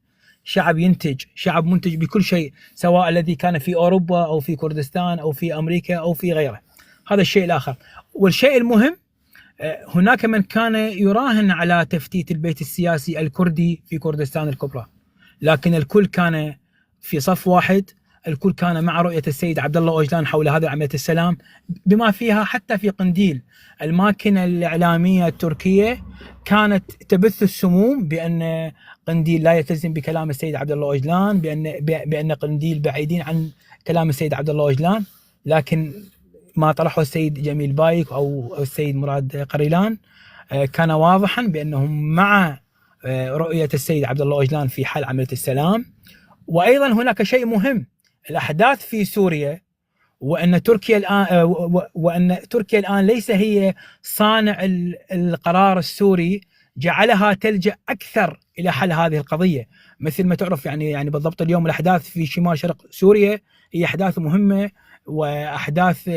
شعب ينتج، شعب منتج بكل شيء، سواء الذي كان في اوروبا او في كردستان او في امريكا او في غيره. هذا الشيء الاخر. والشيء المهم، هناك من كان يراهن على تفتيت البيت السياسي الكردي في كردستان الكبرى، لكن الكل كان في صف واحد، الكل كان مع رؤية السيد عبد الله أوجلان حول هذا عملية السلام، بما فيها حتى في قنديل الماكينة الإعلامية التركية كانت تبث السموم بأن قنديل لا يلتزم بكلام السيد عبد الله أوجلان، بأن قنديل بعيدين عن كلام السيد عبد الله أوجلان. لكن ما طرحه السيد جميل بايك أو السيد مراد قريلان كان واضحا بأنهم مع رؤية السيد عبد الله أوجلان في حال عملية السلام. وأيضا هناك شيء مهم، الأحداث في سوريا، وأن تركيا الآن ليس هي صانع القرار السوري، جعلها تلجأ أكثر إلى حل هذه القضية. مثل ما تعرف يعني بالضبط اليوم الأحداث في شمال شرق سوريا هي أحداث مهمة، وأحداث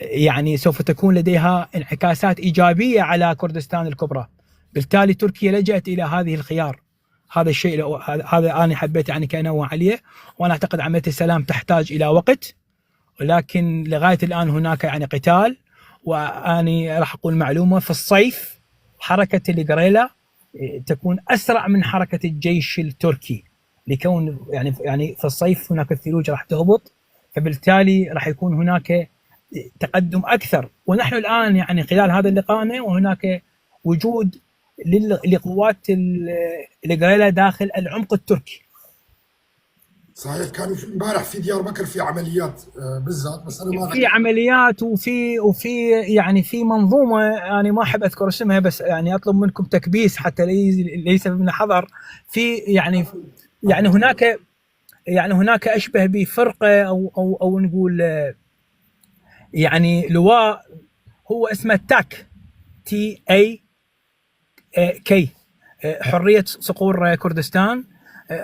يعني سوف تكون لديها انعكاسات إيجابية على كردستان الكبرى. بالتالي تركيا لجأت إلى هذه الخيار. هذا الشيء هذا أنا حبيت يعني كأنوع عليه. وأنا أعتقد عملية السلام تحتاج إلى وقت، ولكن لغاية الآن هناك يعني قتال. وأنا راح أقول معلومة، في الصيف حركة الجريلا تكون أسرع من حركة الجيش التركي، لكون يعني في الصيف هناك الثلوج راح تهبط، فبالتالي راح يكون هناك تقدم أكثر. ونحن الآن يعني خلال هذا اللقاء وهناك وجود لقوات الجريلا داخل العمق التركي. صحيح، كانوا امبارح في ديار بكر في عمليات بالذات، بس انا ما في عمليات وفي يعني في منظومه انا ما احب اذكر اسمها، بس يعني اطلب منكم تكبيس حتى ليس من حذر. في يعني هناك اشبه بفرقه او نقول يعني لواء هو اسمه تاك TAK حريه صقور كردستان.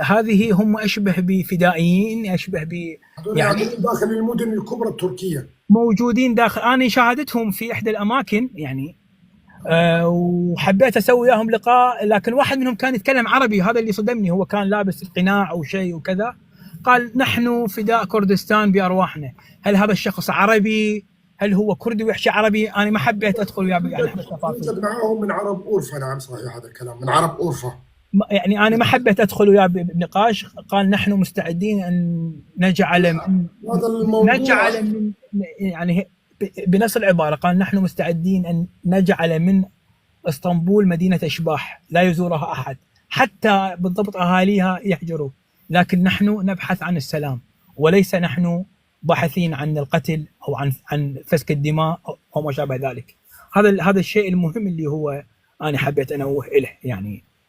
هذه هم اشبه بفدائيين، اشبه ب يعني داخل المدن الكبرى التركيه، موجودين داخل. انا شاهدتهم في احدى الاماكن يعني وحبيت اسوي وياهم لقاء، لكن واحد منهم كان يتكلم عربي، هذا اللي صدمني. هو كان لابس القناع او شيء وكذا، قال نحن فداء كردستان بارواحنا. هل هذا الشخص عربي؟ هل هو كردي ويحكي عربي؟ انا ما حبيت ادخل وياه يعني يوجد معاهم من عرب اورفا. نعم صحيح هذا الكلام، من عرب اورفا. يعني انا ما حبيت ادخل وياه بنقاش. قال نحن مستعدين ان نجعل من يعني بنفس العباره قال نحن مستعدين ان نجعل من اسطنبول مدينه اشباح لا يزورها احد، حتى بالضبط اهاليها يهجروا، لكن نحن نبحث عن السلام، وليس نحن باحثين عن القتل او عن فسك الدماء او ما شابه ذلك. هذا الشيء المهم اللي هو انا حبيت انوه له.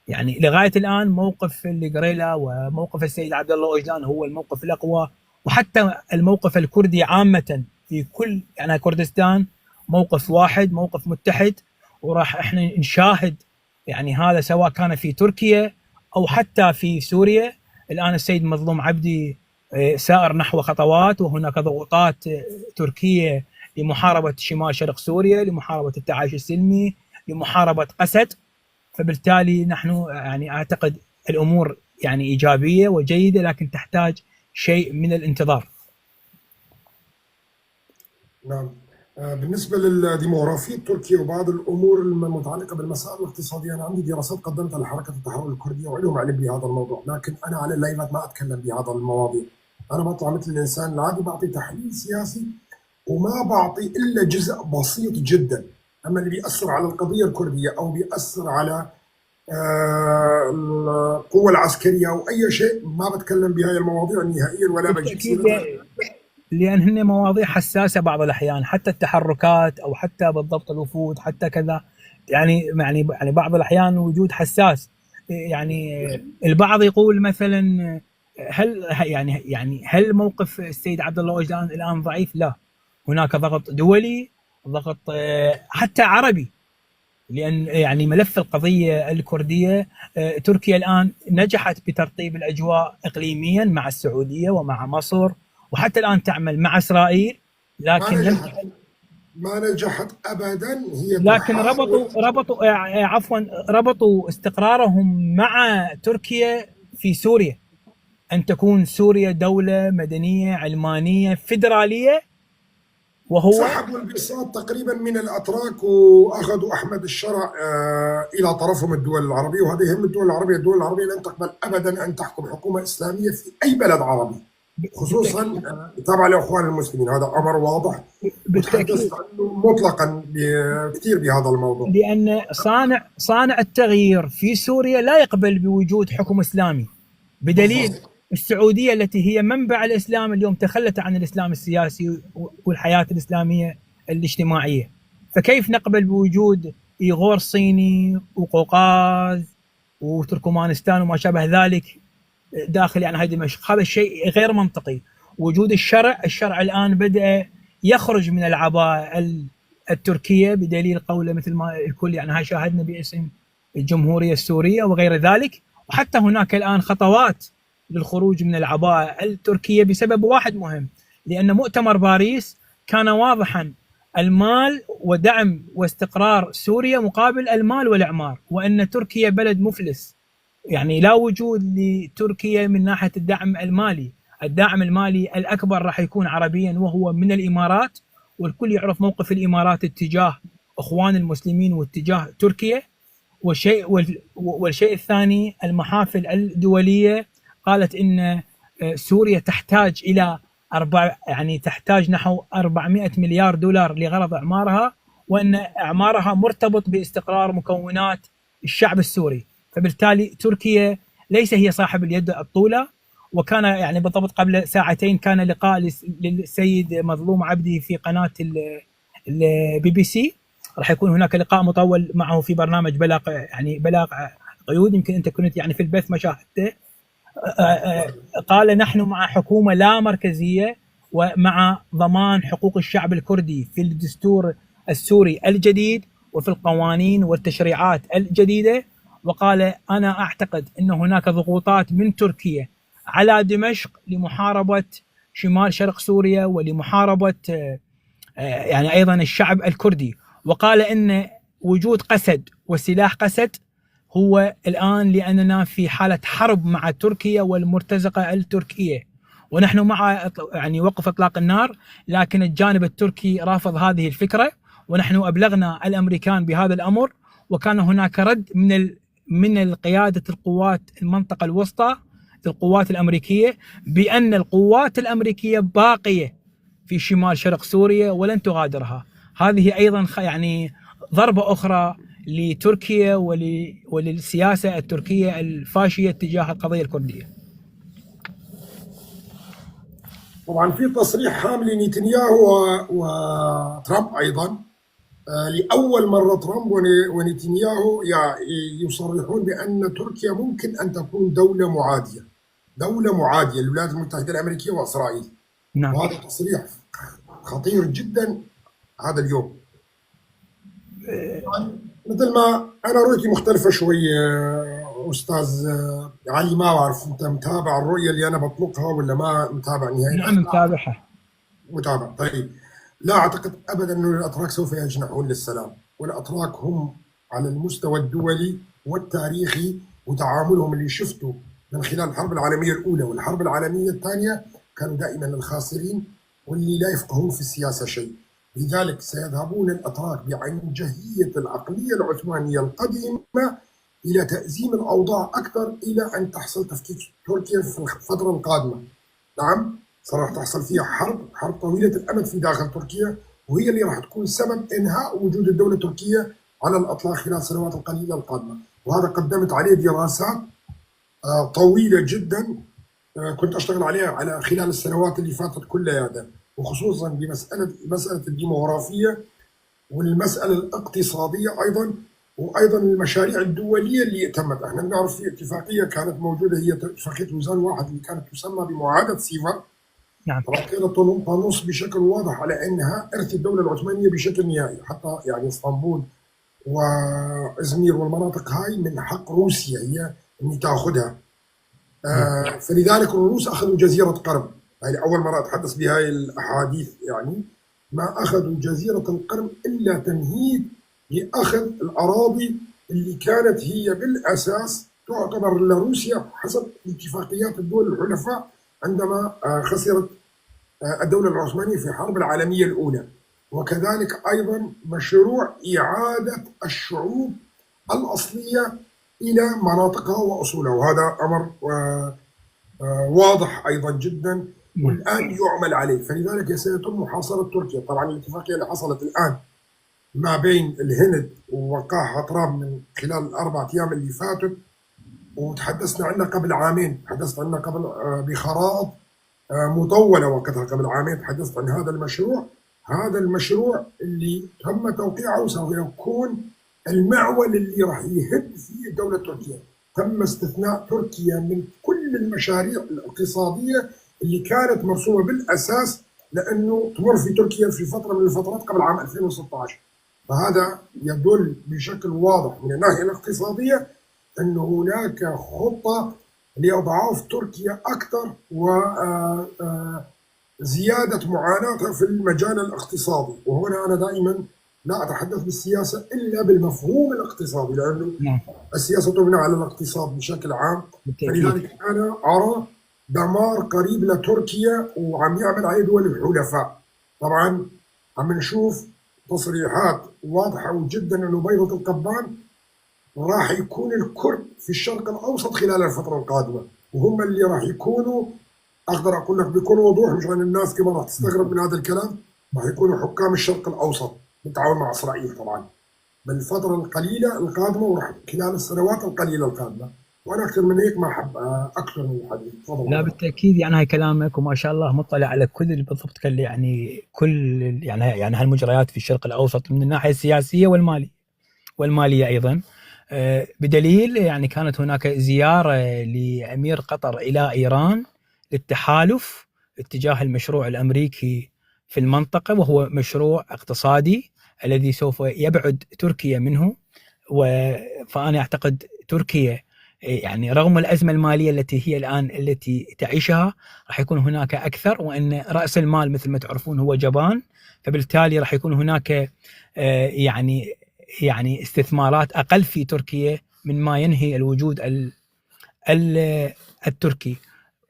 يعني لغايه الان موقف الجريلا وموقف السيد عبد الله أوجلان هو الموقف الاقوى، وحتى الموقف الكردي عامه في كل يعني كردستان موقف واحد، موقف متحد. وراح احنا نشاهد يعني هذا سواء كان في تركيا او حتى في سوريا. الان السيد مظلوم عبدي سائر نحو خطوات، وهناك ضغوطات تركيه لمحاربه شمال شرق سوريا، لمحاربه التعايش السلمي، لمحاربه قسد. فبالتالي نحن يعني اعتقد الامور يعني ايجابيه وجيده، لكن تحتاج شيء من الانتظار. نعم. بالنسبة للديموغرافية تركيا وبعض الأمور المتعلقة بالمسائل الاقتصادية، أنا عندي دراسات قدمتها لحركة التحرر الكردية وعليهم علم بهذا الموضوع، لكن أنا على اللايفات ما أتكلم بهذا المواضيع. أنا بطلع مثل الإنسان العادي، بعطي تحليل سياسي وما بعطي إلا جزء بسيط جدا. أما اللي بيأثر على القضية الكردية أو بيأثر على القوة العسكرية أو أي شيء، ما بتكلم بهاي المواضيع نهائيا ولا بجيب بالتاكيد، سيرتها. لان هن مواضيع حساسه بعض الاحيان، حتى التحركات او حتى بالضبط الوفود حتى كذا، يعني بعض الاحيان وجود حساس. يعني البعض يقول مثلا هل موقف السيد عبد الله وجدان الان ضعيف؟ لا، هناك ضغط دولي، ضغط حتى عربي، لان يعني ملف القضيه الكرديه تركيا الان نجحت بترطيب الاجواء اقليميا مع السعوديه ومع مصر، وحتى الان تعمل مع اسرائيل، ما لكن نجحت، ما نجحت ابدا. هي لكن تحاول. ربطوا استقرارهم مع تركيا في سوريا، ان تكون سوريا دوله مدنيه علمانيه فيدراليه، وهو سحبوا البساط تقريبا من الاتراك واخذوا احمد الشرع الى طرفهم الدول العربيه، وهذه يهم الدول العربيه. الدول العربيه لن تقبل ابدا ان تحكم حكومه اسلاميه في اي بلد عربي، خصوصا تابعه لاخوان المسلمين. هذا امر واضح بالتاكيد، وتحدثت عنه مطلقا كثير بهذا الموضوع. لان صانع التغيير في سوريا لا يقبل بوجود حكم اسلامي، بدليل بالضبط. السعوديه التي هي منبع الاسلام اليوم تخلت عن الاسلام السياسي والحياه الاسلاميه الاجتماعيه، فكيف نقبل بوجود ايغور صيني وقوقاز وتركمانستان وما شابه ذلك داخل يعني هذه دمشق؟ هذا الشيء غير منطقي. وجود الشرع الان بدأ يخرج من العباءة التركية، بدليل قوله مثل ما الكل يعني هاي شاهدنا باسم الجمهورية السورية وغير ذلك. وحتى هناك الآن خطوات للخروج من العباءة التركية بسبب واحد مهم، لأن مؤتمر باريس كان واضحا: المال ودعم واستقرار سوريا مقابل المال والإعمار، وأن تركيا بلد مفلس، يعني لا وجود لتركيا من ناحية الدعم المالي. الدعم المالي الأكبر راح يكون عربيا وهو من الإمارات، والكل يعرف موقف الإمارات اتجاه إخوان المسلمين واتجاه تركيا. والشيء الثاني المحافل الدولية قالت إن سوريا تحتاج إلى تحتاج نحو 400 مليار دولار لغرض إعمارها، وأن إعمارها مرتبط باستقرار مكونات الشعب السوري. فبالتالي تركيا ليس هي صاحب اليد الطولى. وكان يعني بالضبط قبل ساعتين كان لقاء للسيد مظلوم عبدي في قناة البي بي سي، راح يكون هناك لقاء مطول معه في برنامج بلاغ قيود، يمكن انت كنت يعني في البث ما شاهدته. قال: نحن مع حكومة لا مركزية ومع ضمان حقوق الشعب الكردي في الدستور السوري الجديد وفي القوانين والتشريعات الجديدة. وقال: أنا أعتقد أن هناك ضغوطات من تركيا على دمشق لمحاربة شمال شرق سوريا ولمحاربة يعني أيضا الشعب الكردي. وقال إن وجود قسد وسلاح قسد هو الآن لأننا في حالة حرب مع تركيا والمرتزقة التركية، ونحن مع يعني وقف إطلاق النار، لكن الجانب التركي رافض هذه الفكرة، ونحن أبلغنا الأمريكان بهذا الأمر، وكان هناك رد من قيادة القوات المنطقة الوسطى، القوات الأمريكية، بأن القوات الأمريكية باقية في شمال شرق سوريا ولن تغادرها. هذه أيضا يعني ضربة أخرى لتركيا وللسياسة التركية الفاشية تجاه القضية الكردية. طبعا في تصريح هام لنتنياهو وترامب ايضا. لاول مره ترامب ونتنياهو يصرحون بان تركيا ممكن ان تكون دوله معاديه للولايات المتحده الامريكيه واسرائيل. نعم. وهذا تصريح خطير جدا هذا اليوم. مثل ما انا رؤيتي مختلفه شويه استاذ علي، ما بعرف انت متابع الرؤيه اللي انا بطلقها ولا ما متابع نهائيا؟ نعم متابعها. متابع. طيب، لا اعتقد ابدا ان الاتراك سوف يجنحون للسلام، والاتراك هم على المستوى الدولي والتاريخي وتعاملهم اللي شفته من خلال الحرب العالمية الأولى والحرب العالمية الثانية، كانوا دائما الخاسرين واللي لا يفقهون في السياسة شيء. لذلك سيذهبون الأتراك بعنجهية العقلية العثمانية القديمة إلى تأزيم الأوضاع أكثر، إلى أن تحصل تفكيك تركيا في الفترة القادمة. نعم، راح تحصل فيها حرب طويلة الأمد في داخل تركيا، وهي اللي راح تكون سبب إنهاء وجود الدولة التركية على الإطلاق خلال السنوات القليلة القادمة. وهذا قدمت عليه دراسات طويلة جدا، كنت أشتغل عليها على خلال السنوات اللي فاتت كلها، وخصوصا بمسألة الديموغرافية والمسألة الاقتصادية أيضا، وأيضا المشاريع الدولية اللي تمت. احنا بنعرف في اتفاقية كانت موجودة، هي اتفاقية وزان واحد اللي كانت تسمى بمعاهدة سيفر. نعم. كانت تنص بشكل واضح على انها ارث الدولة العثمانية بشكل نهائي، حتى يعني اسطنبول وازمير والمناطق هاي من حق روسيا هي ان تاخذها. فلذلك الروس اخذوا جزيرة قرم، هذه اول مرة اتحدث بهاي الاحاديث، يعني ما اخذوا جزيرة القرم الا تمهيد لاخذ الاراضي اللي كانت هي بالاساس تعتبر لروسيا حسب اتفاقيات الدول الحلفاء عندما خسرت الدولة العثمانية في الحرب العالمية الأولى. وكذلك أيضا مشروع إعادة الشعوب الأصلية إلى مناطقها وأصولها، وهذا أمر واضح أيضا جدا والآن يعمل عليه. فلذلك سيتم محاصرة تركيا. طبعا الاتفاقية اللي حصلت الآن ما بين الهند ووقاحة تراب من خلال ال4 أيام اللي فاتت، وتحدثنا عنها قبل عامين، تحدثت عنها قبل بخرائط مطولة وقتها قبل عامين، تحدثت عن هذا المشروع. هذا المشروع اللي تم توقيعه سوف يكون المعول اللي راح يهد فيه الدولة التركية. تم استثناء تركيا من كل المشاريع الاقتصادية اللي كانت مرسومة بالأساس لأنه تمر في تركيا في فترة من الفترات قبل عام 2016. فهذا يدل بشكل واضح من الناحية الاقتصادية أن هناك خطة لإضعاف تركيا أكثر وزيادة معاناتها في المجال الاقتصادي. وهنا أنا دائما لا أتحدث بالسياسة إلا بالمفهوم الاقتصادي، لأنه السياسة تبنى على الاقتصاد بشكل عام. فلذلك أنا أرى دمار قريب لتركيا وعم يعمل عليه دول الحلفاء. طبعا عم نشوف تصريحات واضحة جدا أنه بيضة القبان راح يكون الكرد في الشرق الأوسط خلال الفترة القادمة، وهم اللي راح يكونوا، أقدر أقول لك بكل وضوح مشان الناس كمان راح تستغرب من هذا الكلام، راح يكونوا حكام الشرق الأوسط بالتعاون مع إسرائيل طبعا بالفترة القليلة القادمة وراح خلال السنوات القليلة القادمة. وأنا أكثر من هيك ما أحب أكثر من الحديث. تفضل. لا بالتأكيد، يعني هاي كلامك وما شاء الله مطلع على كل بالضبط، يعني كل يعني هالمجريات في الشرق الأوسط من الناحية السياسية والمالية أيضا. بدليل يعني كانت هناك زيارة لأمير قطر إلى إيران للتحالف اتجاه المشروع الأمريكي في المنطقة، وهو مشروع اقتصادي الذي سوف يبعد تركيا منه. فأنا أعتقد تركيا يعني رغم الأزمة المالية التي هي الآن التي تعيشها راح يكون هناك أكثر، وأن رأس المال مثل ما تعرفون هو جبان، فبالتالي راح يكون هناك يعني استثمارات أقل في تركيا من ما ينهي الوجود التركي،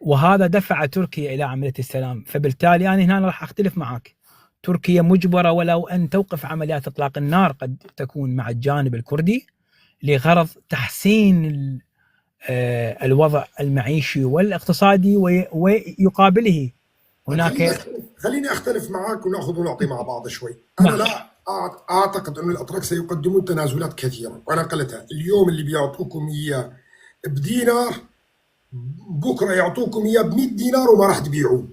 وهذا دفع تركيا إلى عملية السلام. فبالتالي يعني هنا راح أختلف معك، تركيا مجبرة ولو أن توقف عمليات إطلاق النار قد تكون مع الجانب الكردي لغرض تحسين الوضع المعيشي والاقتصادي، ويقابله هناك. خليني أختلف معك ونأخذ ونعطي مع بعض شوي. أنا لا أعتقد أن الأتراك سيقدمون تنازلات كثيرة، وأنا قلتها اليوم اللي بيعطوكم إياه بدينار بكرة يعطوكم إياه ب100 دينار وما راح تبيعوه.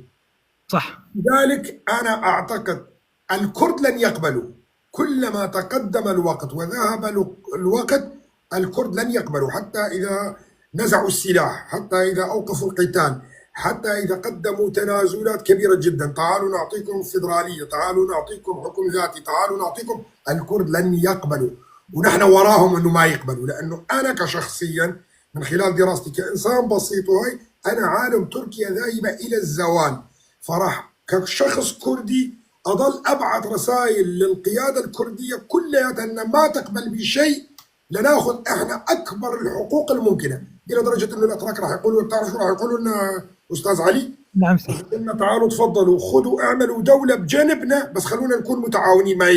صح. لذلك أنا أعتقد الكرد لن يقبلوا. كلما تقدم الوقت وذهب الوقت الكرد لن يقبلوا، حتى إذا نزعوا السلاح، حتى إذا أوقفوا القتال، حتى إذا قدموا تنازلات كبيرة جدا، تعالوا نعطيكم فيدرالية، تعالوا نعطيكم حكم ذاتي، تعالوا نعطيكم، الكرد لن يقبلوا. ونحن وراهم أنه ما يقبلوا، لأنه أنا كشخصيا من خلال دراستي كإنسان بسيط وهي أنا عالم تركيا ذاهبة إلى الزوال، فراح كشخص كردي أضل أبعث رسائل للقيادة الكردية كلها أن ما تقبل بشيء لناخذ احنا اكبر الحقوق الممكنه، الى درجه انه الاتراك راح يقولوا، بتعرف شو راح يقولوا لنا استاذ علي؟ نعم سيدي. قلنا تعالوا تفضلوا خذوا اعملوا دوله بجانبنا، بس خلونا نكون متعاونين ما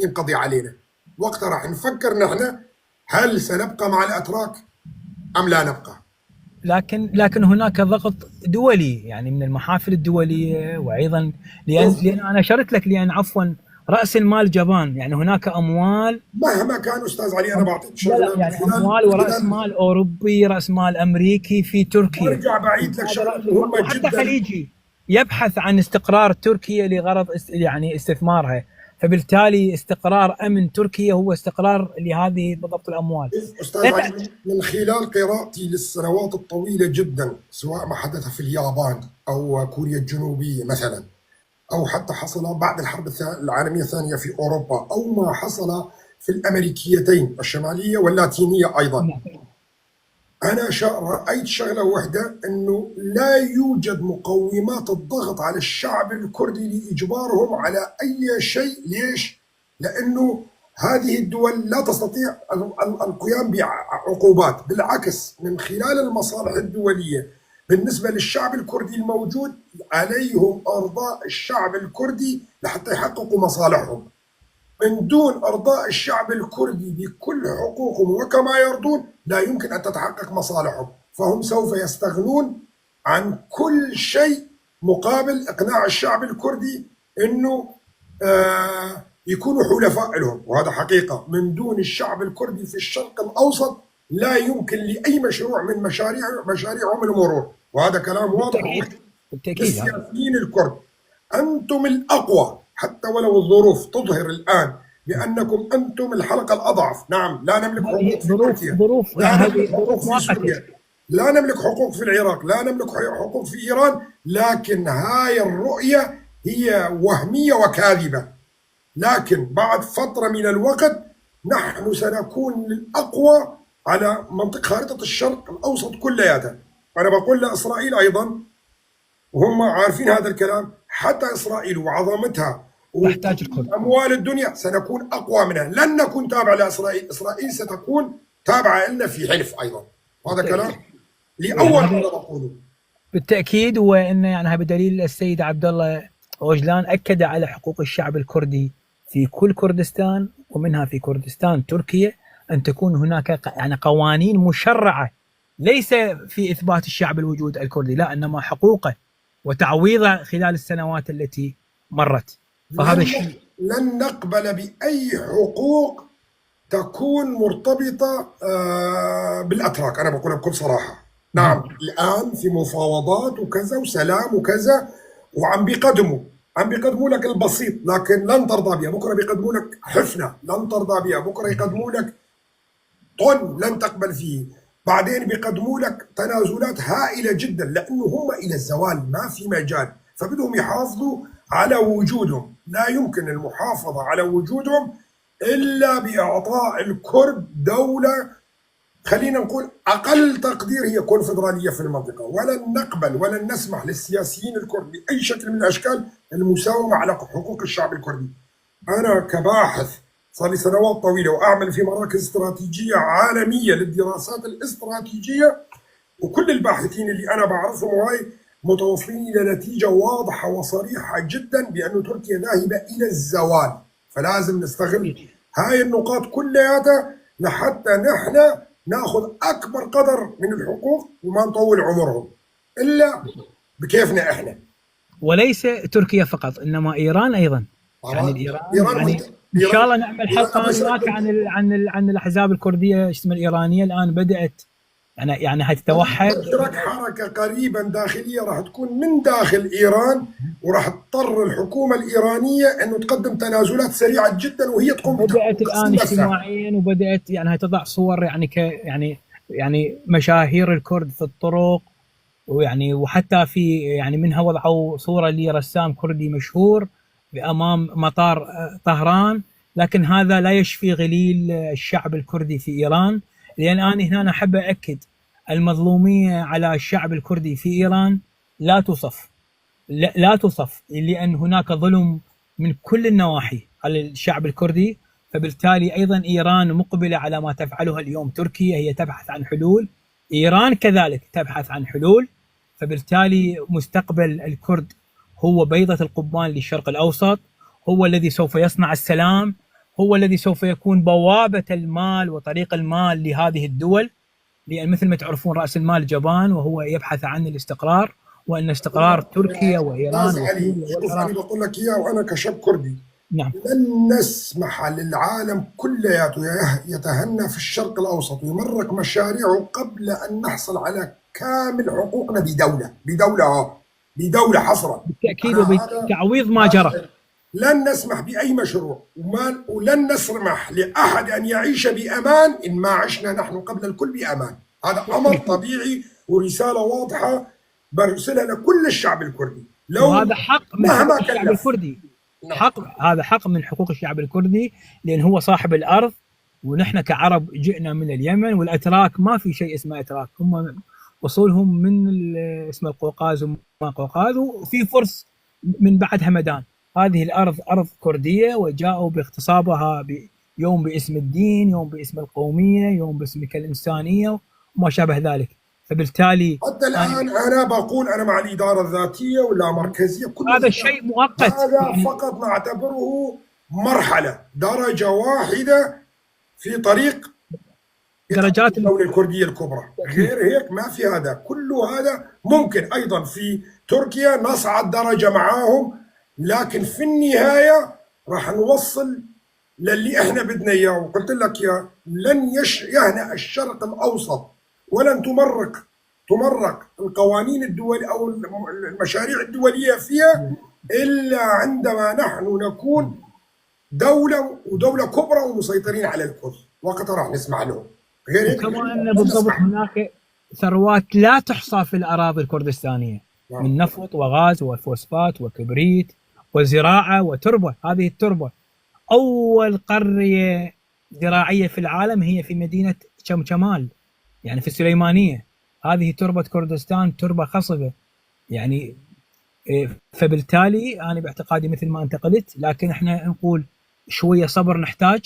ينقضي علينا. وقتها راح نفكر نحن هل سنبقى مع الاتراك ام لا نبقى. لكن هناك ضغط دولي، يعني من المحافل الدوليه، وايضا لان انا اشرت لك، لان عفوا راس المال جبان، يعني هناك اموال مهما كان استاذ علي، انا بعطيك لا شغله يعني اموال وراس مال اوروبي، راس مال امريكي في تركيا، وارجع بعيد لك شغله مهمه وحتى جدا. خليجي يبحث عن استقرار تركيا لغرض يعني استثمارها، فبالتالي استقرار امن تركيا هو استقرار لهذه بالضبط الاموال. استاذ علي، من خلال قراءتي للسنوات الطويله جدا، سواء ما حدث في اليابان او كوريا الجنوبيه مثلا، او حتى حصل بعد الحرب العالميه الثانيه في اوروبا، او ما حصل في الامريكيتين الشماليه واللاتينيه ايضا، انا رايت شغله واحده، انه لا يوجد مقومات الضغط على الشعب الكردي لاجبارهم على اي شيء. ليش؟ لانه هذه الدول لا تستطيع القيام بعقوبات، بالعكس من خلال المصالح الدوليه بالنسبه للشعب الكردي الموجود، عليهم ارضاء الشعب الكردي لحتى يحققوا مصالحهم. من دون ارضاء الشعب الكردي بكل حقوقهم وكما يرضون لا يمكن ان تتحقق مصالحهم، فهم سوف يستغنون عن كل شيء مقابل اقناع الشعب الكردي انه يكونوا حلفاء لهم، وهذا حقيقه. من دون الشعب الكردي في الشرق الاوسط لا يمكن لاي مشروع من مشاريعهم المرور، وهذا كلام واضح بالتاكيد. للسياسيين الكرد. انتم الاقوى، حتى ولو الظروف تظهر الآن بأنكم أنتم الحلقة الأضعف. نعم، لا نملك حقوق في تركيا، لا نملك حقوق في سوريا، لا نملك حقوق في العراق، لا نملك حقوق في إيران، لكن هاي الرؤية هي وهمية وكاذبة. لكن بعد فترة من الوقت نحن سنكون الأقوى على منطقة خارطة الشرق الأوسط كلياتها. أنا بقول لإسرائيل أيضا، وهم عارفين هذا الكلام، حتى إسرائيل وعظمتها وأموال الدنيا سنكون أقوى منها، لن نكون تابع لإسرائيل، إسرائيل ستكون تابعة لنا في حلف أيضا. هذا كلام لأول مرة بقوله. بالتأكيد، وإن يعني بدليل السيد عبد الله أوجلان أكد على حقوق الشعب الكردي في كل كردستان، ومنها في كردستان تركيا، أن تكون هناك يعني قوانين مشرعة، ليس في إثبات الشعب الوجود الكردي، لا، إنما حقوقه وتعويضه خلال السنوات التي مرت. فهذا الشيء لن نقبل بأي حقوق تكون مرتبطة بالأتراك. أنا بقولها بكل صراحة. نعم، الآن في مفاوضات وكذا وسلام وكذا، وعم بيقدموا لك البسيط، لكن لن ترضى بها. بكرة بيقدموا لك حفنة لن ترضى بها، بكرة يقدموا لك طن لن تقبل فيه، بعدين بيقدموا لك تنازلات هائلة جدا، لأنه هم إلى الزوال ما في مجال، فبدهم يحافظوا على وجودهم. لا يمكن المحافظة على وجودهم إلا بإعطاء الكرد دولة، خلينا نقول أقل تقدير هي كونفدرالية في المنطقة. ولن نقبل ولن نسمح للسياسيين الكرد بأي شكل من الأشكال المساومة على حقوق الشعب الكردي. أنا كباحث صار لي سنوات طويلة وأعمل في مراكز استراتيجية عالمية للدراسات الاستراتيجية، وكل الباحثين اللي أنا بعرفهم وهي متوصلين إلى نتيجة واضحة وصريحة جدا بأن تركيا ذاهبة إلى الزوال، فلازم نستغل هاي النقاط كلياتها لحتى نحن ناخذ أكبر قدر من الحقوق وما نطول عمرهم إلا بكيفنا إحنا. وليس تركيا فقط، إنما إيران أيضا. يعني الإيران يعني إن شاء الله نعمل حلقة هناك عن الأحزاب الكردية الإيرانية. الآن بدأت يعني هتتوحد، تشارك حركة قريبا داخلية راح تكون من داخل إيران، وراح تضطر الحكومة الإيرانية أنه تقدم تنازلات سريعة جدا، وهي تقوم بدأت الآن اجتماعيا، وبدأت يعني هتضع صور يعني مشاهير الكرد في الطرق، ويعني وحتى في يعني منها وضعوا صورة لرسام كردي مشهور بأمام مطار طهران. لكن هذا لا يشفي غليل الشعب الكردي في إيران، لأن أنا هنا أحب أكد المظلومية على الشعب الكردي في إيران لا توصف، لا توصف، لأن هناك ظلم من كل النواحي على الشعب الكردي. فبالتالي أيضا إيران مقبلة على ما تفعله اليوم تركيا، هي تبحث عن حلول، إيران كذلك تبحث عن حلول. فبالتالي مستقبل الكرد هو بيضة القضبان للشرق الأوسط، هو الذي سوف يصنع السلام، هو الذي سوف يكون بوابة المال وطريق المال لهذه الدول، لأن مثل ما تعرفون رأس المال جبان، وهو يبحث عن الاستقرار، وأن استقرار تركيا وإيران أستاذ علي، وسوريا شوف والعراق. أنا بقول لك إياه وأنا كشاب كردي، نعم. لن نسمح للعالم كلياته يتهنى في الشرق الأوسط ويمرق مشاريعه قبل أن نحصل على كامل حقوقنا بدولة حصرا. بالتأكيد وبتعويض ما جرى. لن نسمح بأي مشروع ولن نسمح لأحد أن يعيش بأمان إن ما عشنا نحن قبل الكل بأمان. هذا أمر طبيعي ورسالة واضحة برسلها لكل الشعب الكردي. وهذا حق من مهما حقوق الشعب كلف. الكردي، هذا حق من حقوق الشعب الكردي، لأن هو صاحب الأرض، ونحن كعرب جئنا من اليمن، والأتراك ما في شيء اسمه أتراك، هم وصولهم من اسمه القوقاز وما قوقاز، وفي فرس من بعد همدان. هذه الأرض أرض كردية، وجاءوا باغتصابها يوم باسم الدين، يوم باسم القومية، يوم باسم الإنسانية وما شابه ذلك. فبالتالي حتى الآن أنا بقول أنا مع الإدارة الذاتية ولا مركزية، كل هذا الشيء مؤقت، هذا يعني فقط نعتبره مرحلة، درجة واحدة في طريق درجات الدولة الكردية الكبرى. غير هيك ما في. هذا كله هذا ممكن أيضا في تركيا نصعد درجة معاهم، لكن في النهاية راح نوصل للي احنا بدنا اياه. وقلت لك يا لن يهنأ الشرق الأوسط ولن تمرق القوانين الدولية أو المشاريع الدولية فيها إلا عندما نحن نكون دولة كبرى ومسيطرين على الكل، وقتها راح نسمع لهم. غير كما أن بالضبط هناك ثروات لا تحصى في الأراضي الكردستانية من نفط وغاز وفوسفات وكبريت وزراعة وتربة. هذه التربة أول قرية زراعية في العالم هي في مدينة شمشمال، يعني في السليمانية. هذه تربة كردستان، تربة خصبة يعني. فبالتالي أنا باعتقادي مثل ما أنت قلت، لكن احنا نقول شوية صبر نحتاج،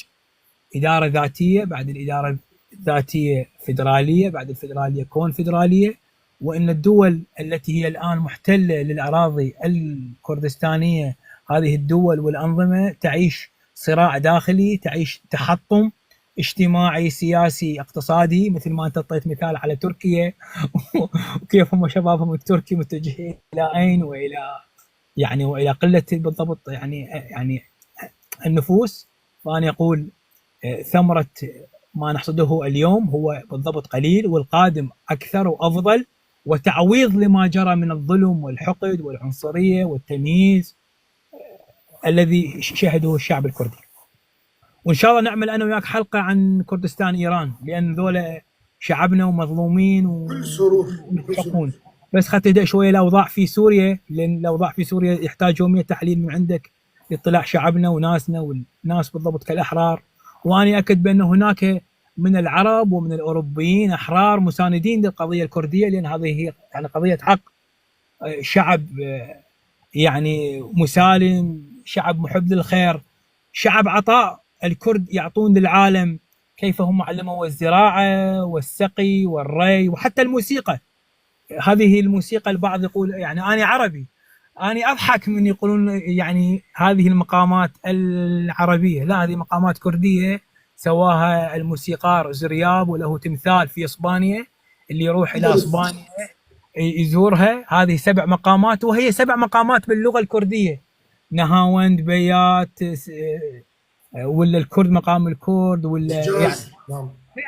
إدارة ذاتية، بعد الإدارة الذاتية فيدرالية، بعد الفيدرالية كونفدرالية، وأن الدول التي هي الآن محتلة للأراضي الكردستانية، هذه الدول والأنظمة تعيش صراع داخلي، تعيش تحطم اجتماعي سياسي اقتصادي، مثل ما أنت أعطيت مثال على تركيا وكيف هم شبابهم التركي متجهين إلى أين وإلى قلة بالضبط يعني النفوس. فأنا أقول ثمرة ما نحصده اليوم هو بالضبط قليل، والقادم أكثر وأفضل، وتعويض لما جرى من الظلم والحقد والعنصرية والتمييز الذي شهده الشعب الكردي. وإن شاء الله نعمل أنا وياك حلقة عن كردستان إيران، لأن ذولا شعبنا ومظلومين كل سرور. بس خلت تهدأ شوية الأوضاع في سوريا، لأن الأوضاع في سوريا يحتاج يومية تحليل من عندك لاطلاع شعبنا وناسنا والناس بالضبط كالأحرار. وأنا أكد بأن هناك من العرب ومن الأوروبيين أحرار مساندين للقضية الكردية، لأن هذه هي يعني قضية حق. شعب يعني مسالم، شعب محب للخير، شعب عطاء. الكرد يعطون للعالم كيف هم علموا الزراعة والسقي والري وحتى الموسيقى. هذه الموسيقى البعض يقول يعني أنا عربي، أنا أضحك من يقولون يعني هذه المقامات العربية، لا، هذه مقامات كردية سواها الموسيقار زرياب، وله تمثال في إسبانيا، اللي يروح إلى إسبانيا يزورها. هذه 7 مقامات، وهي 7 مقامات باللغة الكردية، نهاوند، بيات، ولا الكرد مقام الكرد، ولا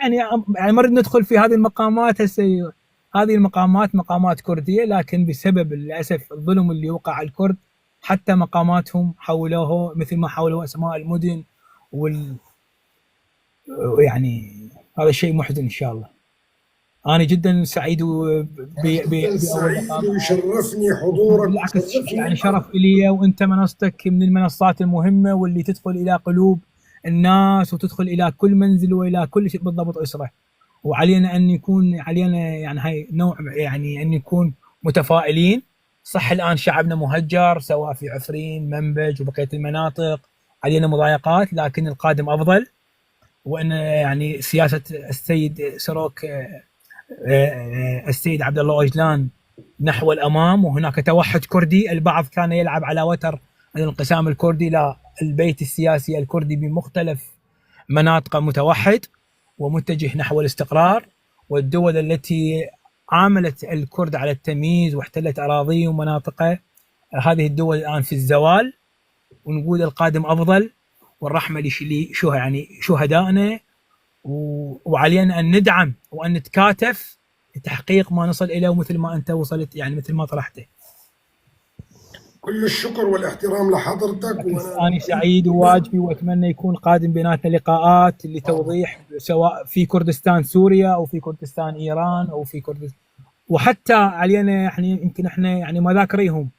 يعني ما نريد ندخل في هذه المقامات هسه. هذه المقامات مقامات كردية، لكن بسبب للأسف الظلم اللي وقع على الكرد حتى مقاماتهم حولوه مثل ما حولوا أسماء المدن يعني هذا شيء محزن. إن شاء الله أنا جدا سعيد ويشرفني حضورك. بالعكس يعني شرف لي، وأنت منصتك من المنصات المهمة واللي تدخل إلى قلوب الناس وتدخل إلى كل منزل وإلى كل شيء بالضبط أسرة. وعلينا أن يكون يعني هاي نوع يعني أن نكون متفائلين. صح الآن شعبنا مهجر سواء في عفرين، منبج وبقية المناطق علينا مضايقات، لكن القادم افضل، وان يعني سياسه السيد سروك السيد عبد الله اوجلان نحو الامام، وهناك توحد كردي. البعض كان يلعب على وتر الانقسام الكردي، لا، البيت السياسي الكردي بمختلف مناطقه متوحد ومتجه نحو الاستقرار، والدول التي عاملت الكرد على التمييز واحتلت اراضيه ومناطقه، هذه الدول الان في الزوال، ونقول القادم افضل، والرحمه يعني شهدائنا، وعلينا ان ندعم وان نتكاتف لتحقيق ما نصل اليه، ومثل ما انت وصلت يعني مثل ما طرحته. كل الشكر والاحترام لحضرتك، أنا سعيد وواجبي، وأتمنى يكون قادم بيناتنا لقاءات لتوضيح سواء في كردستان سوريا أو في كردستان إيران أو في كردستان، وحتى علينا يعني يمكن احنا يعني ما ذاكريهم،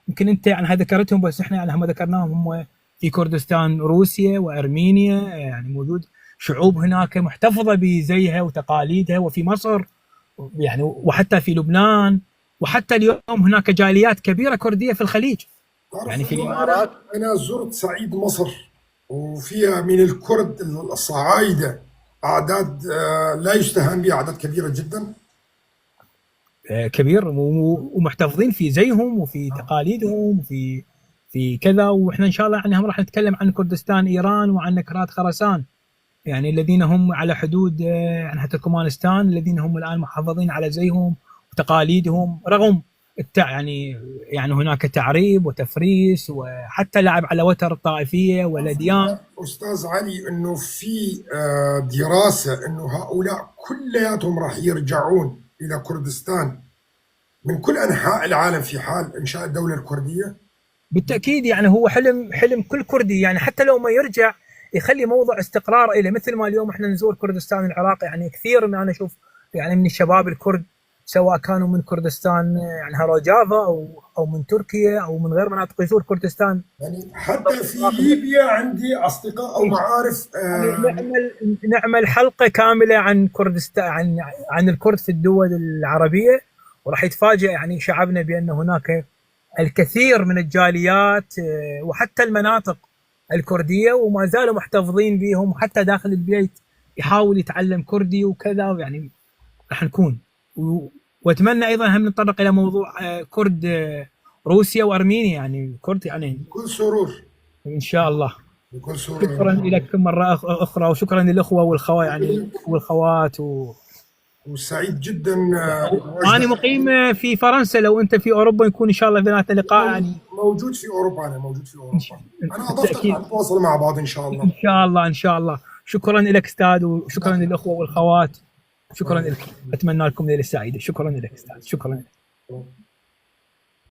يمكن انت يعني ذكرتهم بس احنا يعني ما ذكرناهم. هم في كردستان روسيا وارمينيا، يعني موجود شعوب هناك محتفظه بزيها وتقاليدها، وفي مصر يعني، وحتى في لبنان، وحتى اليوم هناك جاليات كبيره كرديه في الخليج، يعني في الامارات. أنا زرت صعيد مصر، وفيها من الكرد الصعايدة أعداد لا يستهان بها، أعداد كبيرة جدا. كبير، ومحتفظين في زيهم وفي تقاليدهم في كذا. واحنا ان شاء الله يعني هم راح نتكلم عن كردستان ايران وعن نكرات خراسان، يعني الذين هم على حدود يعني حتى تركمانستان، الذين هم الان محافظين على زيهم وتقاليدهم رغم يعني هناك تعريب وتفريس، وحتى لعب على وتر الطائفيه والاديان. أستاذ علي، أنه في دراسة أنه هؤلاء كلياتهم راح يرجعون إلى كردستان من كل أنحاء العالم في حال إنشاء الدولة الكردية؟ بالتاكيد، يعني هو حلم كل كردي، يعني حتى لو ما يرجع يخلي موضع استقرار إليه. مثل ما اليوم احنا نزور كردستان العراق، يعني كثير من انا اشوف يعني من الشباب الكرد، سواء كانوا من كردستان يعني هروجافا او من تركيا او من غير مناطق، يزور كردستان. يعني حتى في ليبيا عندي اصدقاء او معارف. نعمل حلقه كامله عن كردستان، عن الكرد في الدول العربيه، وراح يتفاجئ يعني شعبنا بان هناك الكثير من الجاليات وحتى المناطق الكرديه وما زالوا محتفظين بهم، وحتى داخل البيت يحاول يتعلم كردي وكذا، يعني راح نكون. واتمنى ايضا هم نتطرق الى موضوع كرد روسيا وارمينيا، يعني كرد يعني بكل سرور ان شاء الله. بكل سرور. شكرا لك مره اخرى، وشكرا للاخوه والخوات يعني والخوات وسعيد جدا. انا مقيم في فرنسا، لو انت في اوروبا يكون ان شاء الله بيناتنا لقاء. يعني موجود في اوروبا، انا موجود في اوروبا. انا اضفتك نتواصل مع بعض ان شاء الله. ان شاء الله ان شاء الله. شكرا لك استاذ، وشكرا للاخوه والخوات. شكرا لك، اتمنى لكم ليله سعيده. شكرا لك استاذ، شكرا لك.